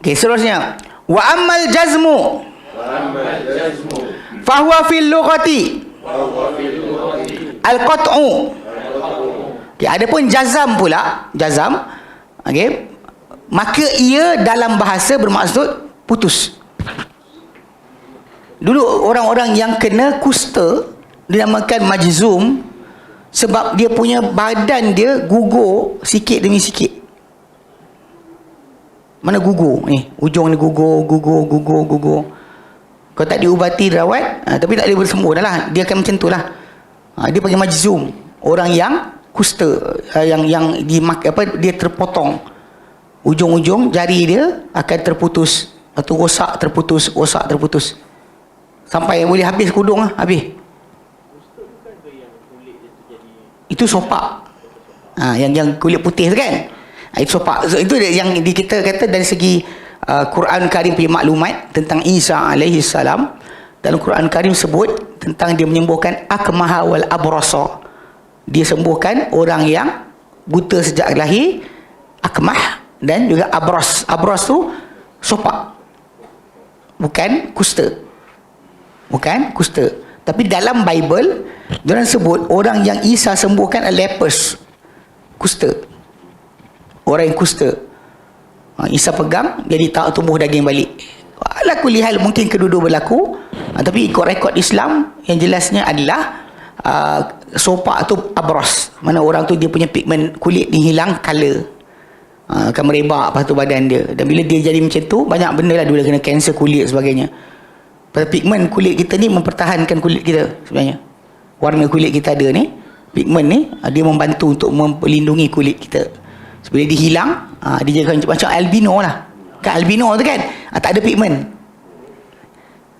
Okey, seterusnya wa ammal jazmu fahuwa fil lughati al-qat'u. Okay, adapun jazam pula, jazam, okey, maka ia dalam bahasa bermaksud putus. Dulu orang-orang yang kena kusta dinamakan majzum sebab dia punya badan dia gugur sikit demi sikit. Mana gugur ni? Ujung ni gugur. Kalau tak diubati dirawat, tapi tak boleh bersembuh dah lah. Dia akan macam tu lah. Dia panggil majzum. Orang yang kusta, yang dia terpotong. Ujung-ujung jari dia akan terputus. Atau rosak terputus. Sampai boleh habis kudung lah, habis. Itu sopak. Yang kulit putih tu kan? Itu sopak. So, itu yang kita kata dari segi Quran Karim punya maklumat tentang Isa alaihi salam. Dalam Quran Karim sebut tentang dia menyembuhkan akmaha wal abrasa. Dia sembuhkan orang yang buta sejak lahir, akmah, dan juga abras. Abras tu sopak, bukan kusta. Tapi dalam Bible diorang sebut orang yang Isa sembuhkan adalah lepers, kusta. Orang yang kusta, Isa pegang jadi tak tumbuh daging balik. Ala kulli hal mungkin kedua-dua berlaku, tapi ikut rekod Islam yang jelasnya adalah sopak tu abras, mana orang tu dia punya pigmen kulit ni hilang, color, akan merebak lepas tu badan dia. Dan bila dia jadi macam tu, banyak benda lah, dia boleh kena kanser kulit sebagainya. Pasal pigmen kulit kita ni mempertahankan kulit kita sebenarnya. Warna kulit kita ada ni, pigmen ni dia membantu untuk melindungi kulit kita. Bila dia hilang, dia jadi macam albino lah. Kan albino tu kan, tak ada pigmen.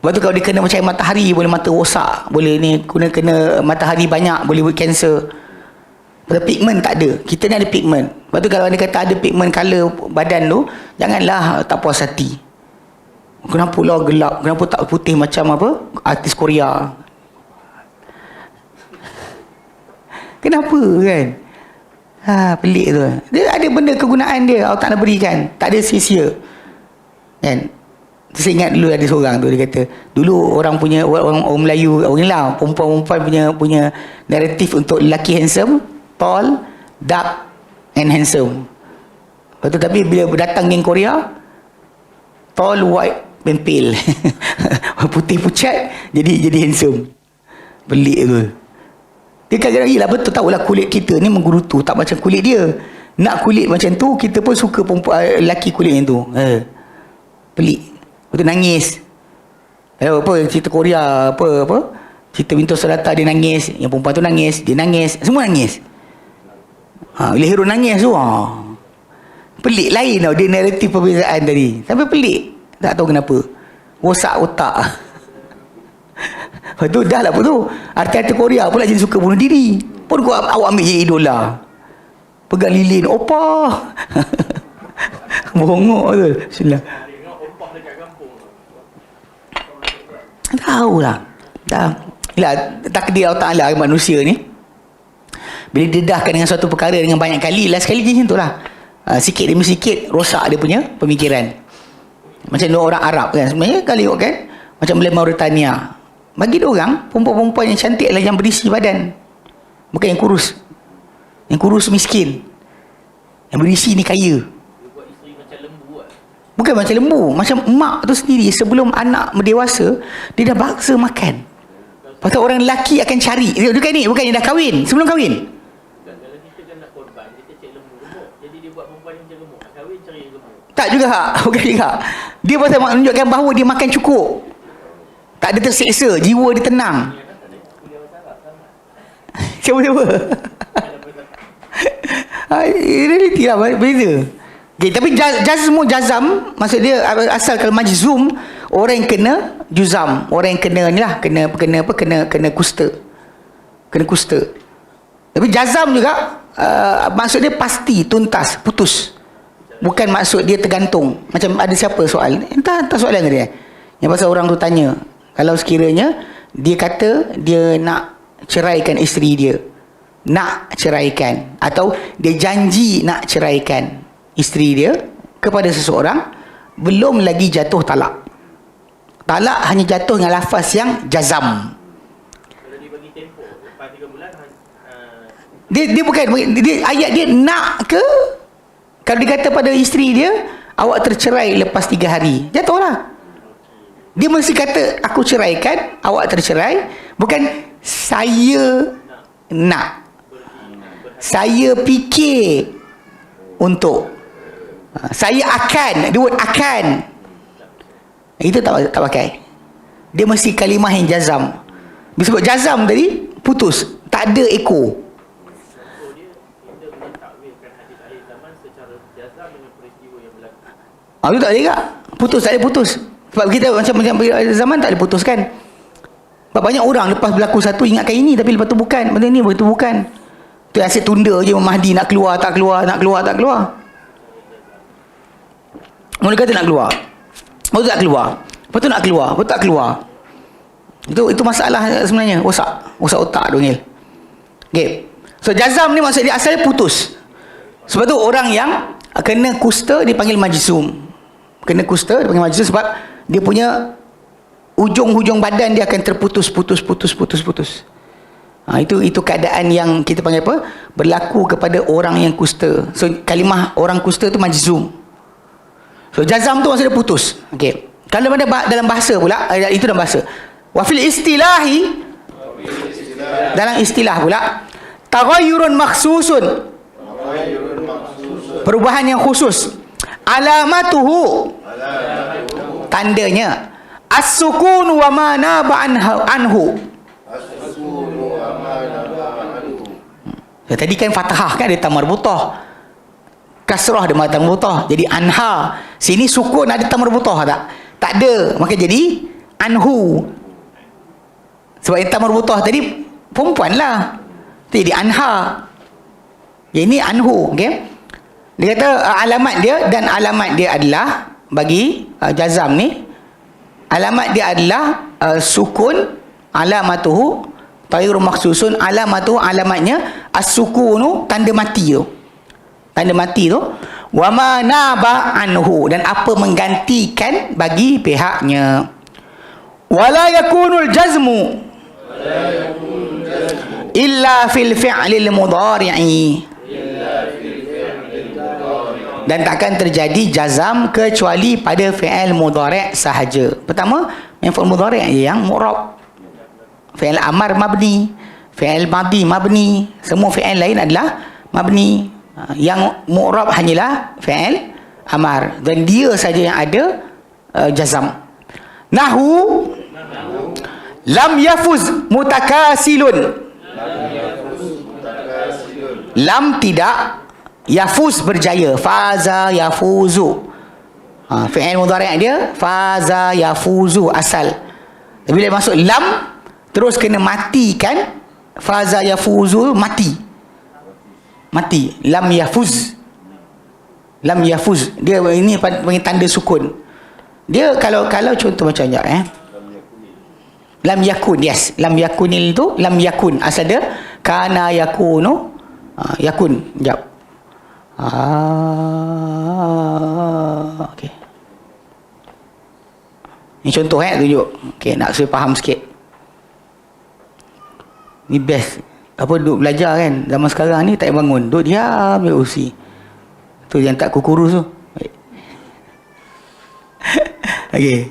Lepas tu kalau dia kena macam matahari, boleh mata rosak, boleh ni kena matahari banyak, boleh buat kanser. Pada pigmen tak ada. Kita ni ada pigmen. Lepas tu kalau dia kata ada pigmen color badan tu, janganlah tak puas hati. Kenapa lah gelap? Kenapa tak putih macam apa? Artis Korea. Kenapa kan? Pelik tu. Dia ada benda kegunaan dia, Allah Ta'ala berikan. Tak ada sia-sia. Kan? Saya ingat dulu ada seorang tu, dia kata dulu orang Melayu, orang lah, perempuan punya naratif untuk lelaki handsome, tall, dark and handsome. Lepas tu tapi bila datang geng Korea, tall, white and pale. Putih pucat jadi handsome. Pelik tu. Dia kadang-kadang gila, betul tahulah kulit kita ni menggerutu, tak macam kulit dia. Nak kulit macam tu, kita pun suka perempuan lelaki kulit yang tu. Pelik. Lepas tu nangis. Cerita Korea, cerita Bintang Serata dia nangis, yang perempuan tu nangis, dia nangis, semua nangis. Bila hero nangis tu, pelik lain tau dia naratif perbezaan tadi. Sampai pelik, tak tahu kenapa. Rosak otak. Lepas tu dah lah apa tu, artis-artis Korea pula jadi suka bunuh diri. Pun awak ambil je idola, pegang lilin, opa. Bongok tu. Bismillah. Tahulah. Takdir Allah Ta'ala manusia ni, bila didedahkan dengan suatu perkara dengan banyak kali, last kali macam tu lah, sikit demi sikit rosak dia punya pemikiran. Macam orang Arab kan, sebenarnya kalau kan macam boleh Mauritania, bagi dia orang perempuan-perempuan yang cantik adalah yang berisi badan, bukan yang kurus. Yang kurus miskin, yang berisi ni kaya. Bukan macam lembu, macam emak tu sendiri sebelum anak dewasa dia dah baksa makan. Pasal orang lelaki akan cari, bukan yang dah kahwin, sebelum kahwin. Kalau kita kan nak korban, kita cek lembu gemuk. Jadi dia buat perempuan yang macam gemuk, kahwin cari gemuk. Tak juga, bukan juga. Dia pasal menunjukkan bahawa dia makan cukup. Tak ada terseksa, jiwa dia tenang. Siapa-siapa? Reality lah, beza. Okay, tapi jazam, maksud dia asal kalau majzum, orang yang kena juzam, orang yang kena ni lah, kena kusta. Kena kusta. Tapi jazam juga maksud dia pasti, tuntas, putus. Bukan maksud dia tergantung. Macam ada siapa soal? Entah soalan dia. Yang pasal orang tu tanya, kalau sekiranya dia kata dia nak ceraikan isteri dia, nak ceraikan, atau dia janji nak ceraikan isteri dia kepada seseorang, belum lagi jatuh talak. Talak hanya jatuh dengan lafaz yang jazam. Kalau dia bagi tempoh lepas 3 bulan, Dia bukan, ayat dia nak ke, kalau dia kata pada isteri dia, awak tercerai lepas 3 hari, jatuhlah. Dia mesti kata aku ceraikan, awak tercerai, bukan saya nak, saya fikir untuk, saya akan, dia word akan, itu tak pakai. Dia mesti kalimah yang jazam. Disebut jazam tadi, putus, tak ada ekor. Itu tak boleh tak? Putus, tak boleh putus. Sebab kita macam zaman tak boleh putuskan. Sebab banyak orang lepas berlaku satu ingatkan ini, tapi lepas tu bukan. Benda ni betul bukan. Tu asyik tunda je Mahdi nak keluar, tak keluar, nak keluar, tak keluar. Mula kata nak keluar, lepas tu tak keluar, lepas tu nak keluar, lepas tu tak keluar. Itu masalah sebenarnya. Rosak otak tu Ngil. Okay. So jazam ni maksud dia asalnya putus. Sebab tu orang yang kena kusta dipanggil majzum. Kena kusta dipanggil majzum sebab dia punya ujung-hujung badan dia akan terputus. Itu keadaan yang kita panggil apa? Berlaku kepada orang yang kusta. So kalimah orang kusta tu majzum. So jazam tu maksudnya putus. Okey. Kalau dalam bahasa pula, itu dalam bahasa. Wa fil istilahi, dalam istilah pula, taghayyurun makhsusun, perubahan yang khusus. Alamatuhu, tandanya as-sukun wa ma naba anhu. Tadi kan fathah kan ada tamar butah, kasrah ada tamar butah, jadi anha. Sini sukun ada tamar butah tak? Tak ada, maka jadi anhu. Sebab yang tamar butah tadi perempuan lah, jadi anha. Ini anhu. Okay? Dia kata alamat dia, dan alamat dia adalah bagi jazam ni, alamat dia adalah sukun, alamatuhu taghayyur makhsusun, alamatuhu, alamatnya as-sukunu, tanda mati tu. Tanda mati tu, wa ma naba anhu, dan apa menggantikan bagi pihaknya. Wala yakunul jazmu illa fil fi'lil mudhari'i, dan takkan terjadi jazam kecuali pada fi'il mudhari' sahaja. Pertama, fi'il mudhari' yang mu'rab. Fi'il amar mabni, fi'il madi mabni, semua fi'il lain adalah mabni. Yang mu'rab hanyalah fi'il amar, dan dia saja yang ada jazam. Nahu lam yafuz mutakasilun, lam tidak, yafuz berjaya, faza yafuzu. Fi'il mudhari' dia faza yafuzu asal. Tapi bila masuk lam, terus kena matikan faza yafuzu, mati. Lam yafuz, lam yafuz, dia ini panggil tanda sukun. Dia kalau contoh macam ni, lam yakun, yes, lam yakunil tu lam yakun, asal dia kana yakunu, yakun, jap. Okey. Ini contoh tunjuk. Okey, nak saya faham sikit. Ni best. Apa duduk belajar kan, zaman sekarang ni tak bangun, duduk diam je usi. Tu yang tak kukurus tu. Okey.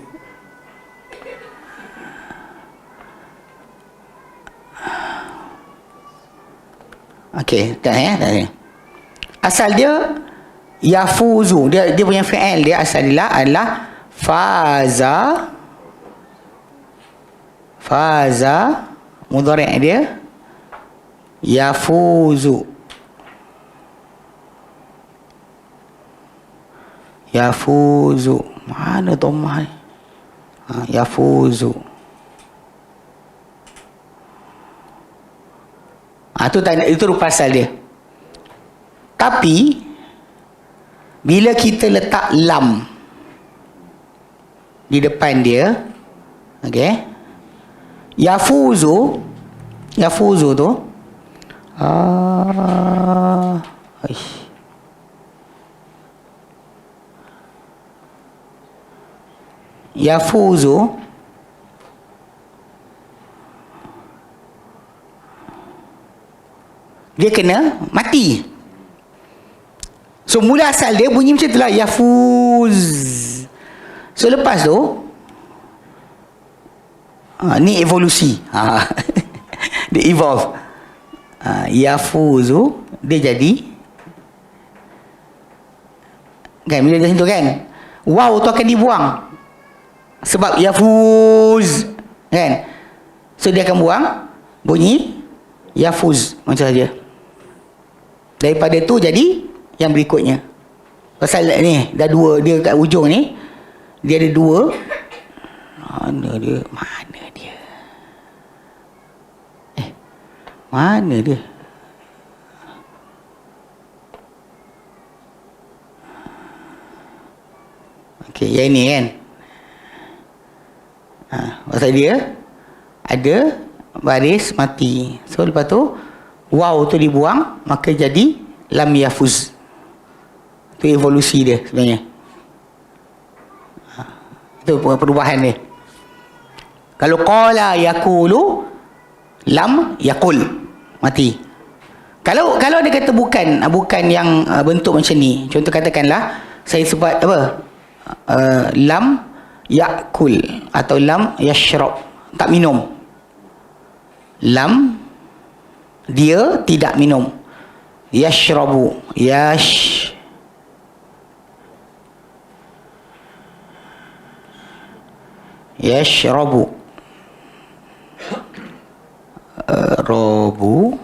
Okey, tak ya. Asal dia yafuzu, dia punya fi'il dia asal dia adalah faza Faza mudhari' dia yafuzu. Yafuzu. Mana dhammah ni? Yafuzu. Itu rupa asal dia. Tapi bila kita letak lam di depan dia, okey, yafuzu tu yafuzu dia kena mati. So mula asal dia bunyi macam itulah, yafuz. So lepas tu ni evolusi. Dia evolve. Yafuzu dia jadi kan, bila dia sentuh kan, waw tu akan dibuang sebab yafuz kan. So dia akan buang bunyi yafuz macam saja. Daripada tu jadi yang berikutnya. Pasal ni dah dua, dia kat ujung ni dia ada dua. Mana dia? Mana dia? Okey, yang ni kan. Pasal dia ada baris mati. So lepas tu waw tu dibuang, maka jadi lam yafuz. Itu evolusi dia sebenarnya. Itu perubahan dia. Kalau qala yakulu, lam yakul, mati. Kalau dia kata bukan yang bentuk macam ni, contoh katakanlah saya sebut apa, lam yakul atau lam yashrab, tak minum. Lam dia tidak minum. Yashrabu, yashrabu, robu.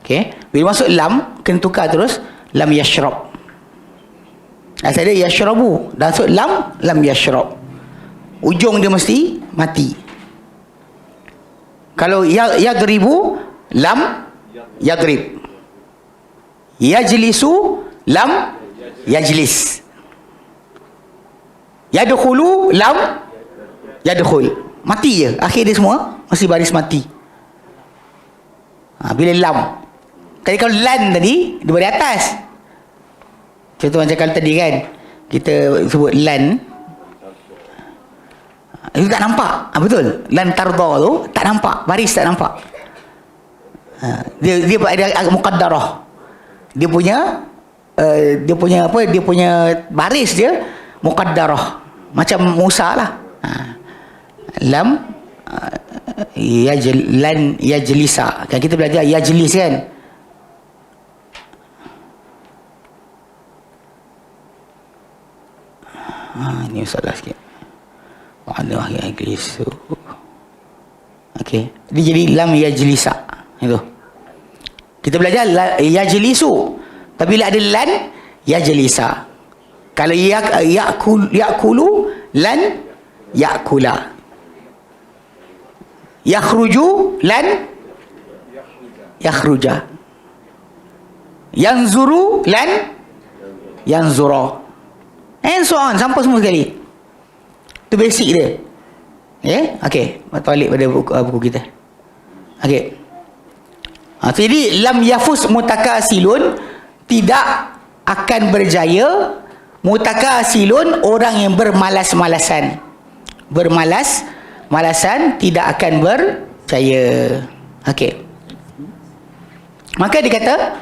Okey, bila masuk lam kena tukar terus, lam yashrab. Asal dia yashrabu, dah masuk lam yashrab. Ujung dia mesti mati. Kalau yagribu, lam yagrib. Yajlisu, lam yajlis. Yadkhulu, lam yadkhul. Mati je. Akhir dia semua masih baris mati. Bila lam. Tadi kalau lan tadi, dia berada atas. Contoh macam kalau tadi kan, kita sebut lan, itu tak nampak. Betul. Lan tarda tu tak nampak, baris tak nampak. Dia ada muqaddarah. Dia punya apa? Dia punya baris dia muqaddarah. Macam Musa lah. Lam lan yajlisa. Kan kita belajar yajlis kan. Ni salah sikit. Mana yajlisu. Okey. Dia jadi lam yajlisa. Itu. Kita belajar yajlisu. Tapi bila ada lan yajlisa. Kalau yakulu, lan yakula. Yakhruju, lan yakhruja. Yanzuru, lan yanzura. And so on, sampai semua sekali. Itu basic dia. Okey, balik pada buku kita. Okey. Jadi lam yafus mutakasilun, tidak akan berjaya. Mutakasilun, orang yang bermalas-malasan. Bermalas-malasan tidak akan berjaya. Okey. Maka dia kata,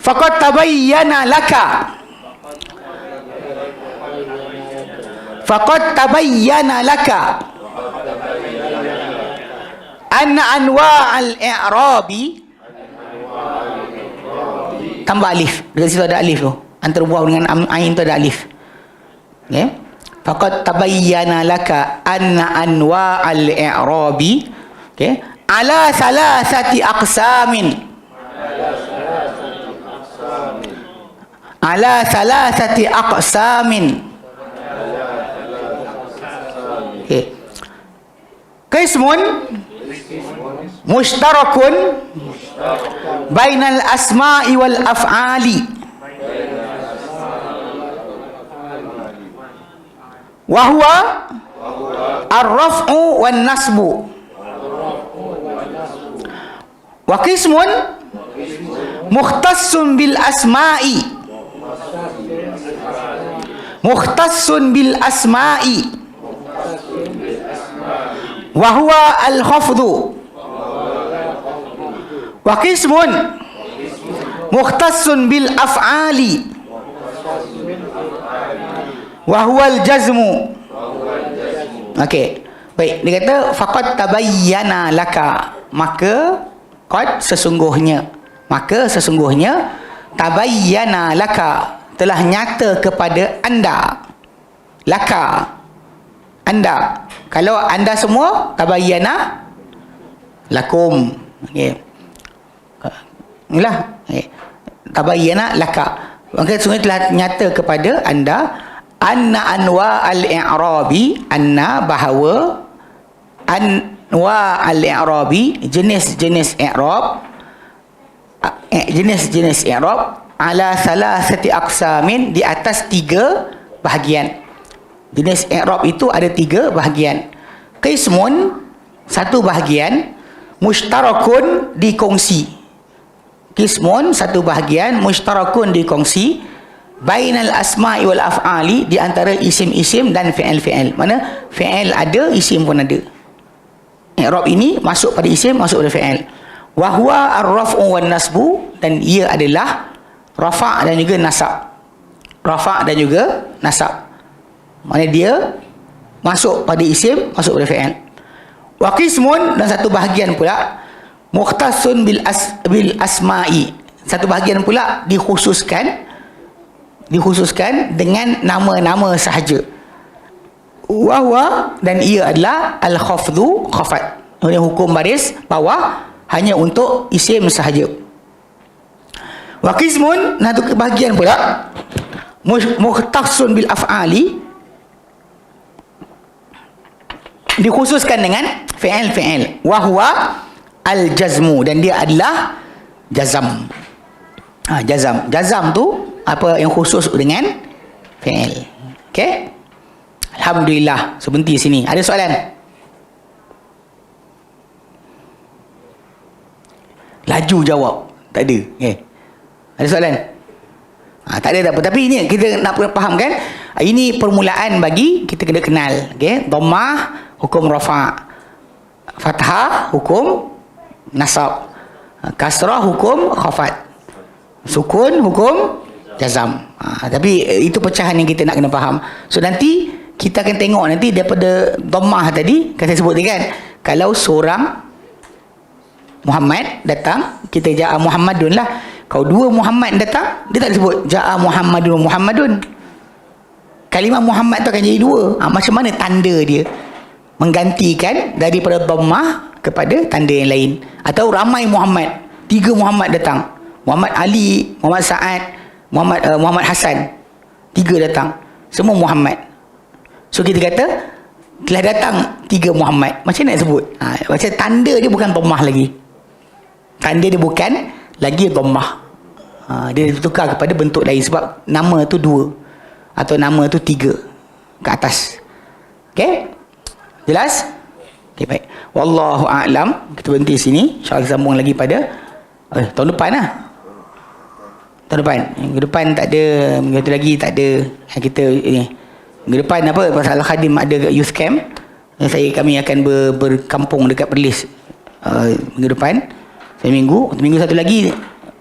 faqad tabayyana laka. Faqad tabayyana laka anna anwa'al i'rabi, tambah alif. Dekat situ ada alif tu. Antara waw dengan ain tu ada alif. Okey. faqad tabayyana laka anna anwa'al i'rabi, okey, ala salasati aqsamin, ala salasati aqsamin. Okey, qismun mushtarakun bainal asma'i wal af'ali wa huwa ar-raf'u wan nasbu, wa qismun mukhtassun bil asma'i, mukhtassun bil asma'i wa huwa al-khafdhu, wa qismun mukhtassun bil af'ali wa huwa al-jazmu. Okey, baik, dia kata faqad tabayyana laka, maka qad sesungguhnya, maka sesungguhnya tabayyana laka telah nyata kepada anda, laka anda, kalau anda semua tabayyana lakum. Okey, inilah tabayyana laka, maka sesungguhnya telah nyata kepada anda anna anwa al-i'rabi, anna bahawa anwa al-i'rabi, jenis-jenis i'rab, jenis-jenis i'rab ala salasati aqsamin, di atas 3 bahagian. Jenis i'rab itu ada 3 bahagian. Qismun, satu bahagian, mushtarakun, dikongsi. Qismun, satu bahagian, mushtarakun, dikongsi, bainal asma'i wal af'ali, di antara isim-isim dan fi'il-fi'il. Mana fi'il ada, isim pun ada. I'rab ini masuk pada isim, masuk pada fi'il. Wa huwa ar-raf'u wan nasbu, dan ia adalah rafa' dan juga nasab. Rafa' dan juga nasab. Mana dia masuk pada isim, masuk pada fi'il. Wa qismun, dan satu bahagian pula mukhtassun bil asma'i, satu bahagian pula dikhususkan dengan nama-nama sahaja. Wahwa, dan ia adalah al-khafdhu, khafat. Ini hukum baris bawah hanya untuk isim sahaja. Wa qismun, satu bahagian pula mukhtassun bil af'ali, dikhususkan dengan fi'il-fi'il. Wahwa al-jazmu, dan dia adalah jazam. Jazam tu apa yang khusus dengan fi'il. Okey, alhamdulillah. Sebentar sini ada soalan? Laju jawab. Tak ada. Okey, ada soalan? Tak ada, tak apa. Tapi ini kita nak faham kan, ini permulaan bagi kita kena kenal. Okey, dhammah hukum rafa', fathah hukum nasab, kasrah hukum khafat, sukun hukum jazam. Tapi itu pecahan yang kita nak kena faham. So nanti kita akan tengok nanti daripada dhammah tadi kan saya sebut ni kan, kalau seorang Muhammad datang, kita ja'a Muhammadun lah. Kalau 2 Muhammad datang, dia tak disebut ja'a Muhammadun. Kalimah Muhammad tu akan jadi 2. Macam mana tanda dia menggantikan daripada dhammah kepada tanda yang lain. Atau ramai Muhammad, 3 Muhammad datang, Muhammad Ali, Muhammad Sa'ad, Muhammad Hasan, 3 datang, semua Muhammad. So kita kata telah datang 3 Muhammad. Macam mana nak sebut? Macam tanda dia bukan dhammah lagi. Tanda dia bukan lagi dhammah. Dia tukar kepada bentuk lain sebab nama tu 2 atau nama tu 3 ke atas. Okey? Jelas? Okey, baik. Wallahu a'lam. Kita berhenti sini. InsyaAllah sambung lagi pada tahun depan lah. Tahun depan. Minggu depan tak ada, minggu lagi tak ada. Kita ini. Minggu depan apa? Pasal Al-Khadim ada youth camp. Kami akan berkampung dekat Perlis. Minggu depan. Minggu satu lagi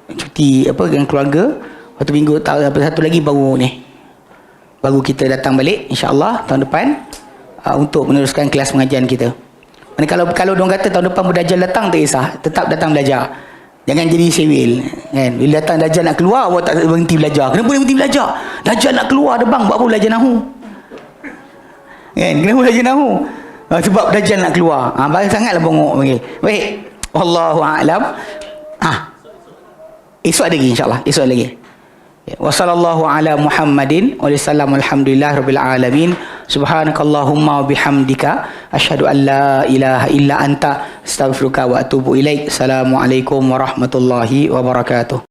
cuti apa dengan keluarga. Satu lagi baru kita datang balik insya-Allah tahun depan untuk meneruskan kelas pengajian kita. Kalau diorang kata tahun depan berdajal datang, tak kisah, tetap datang belajar. Jangan jadi sewil kan. Bila datang Dajjal nak keluar, awak tak berhenti belajar. Kenapa berhenti belajar? Dajjal nak keluar dah bang, buat apa belajar nahu? Kan? Kenapa Dajjal nahu? Sebab Dajjal nak keluar. Banyak sangatlah bongok panggil. Baik. Wallahu a'lam. Esok ada lagi insya-Allah. Esok ada lagi. Wa sallallahu ala Muhammadin wa sallam alhamdulillah rabbil alamin. Subhanakallahumma wa bihamdika asyhadu an la ilaha illa anta astaghfiruka wa atubu ilaik. Assalamualaikum warahmatullahi wabarakatuh.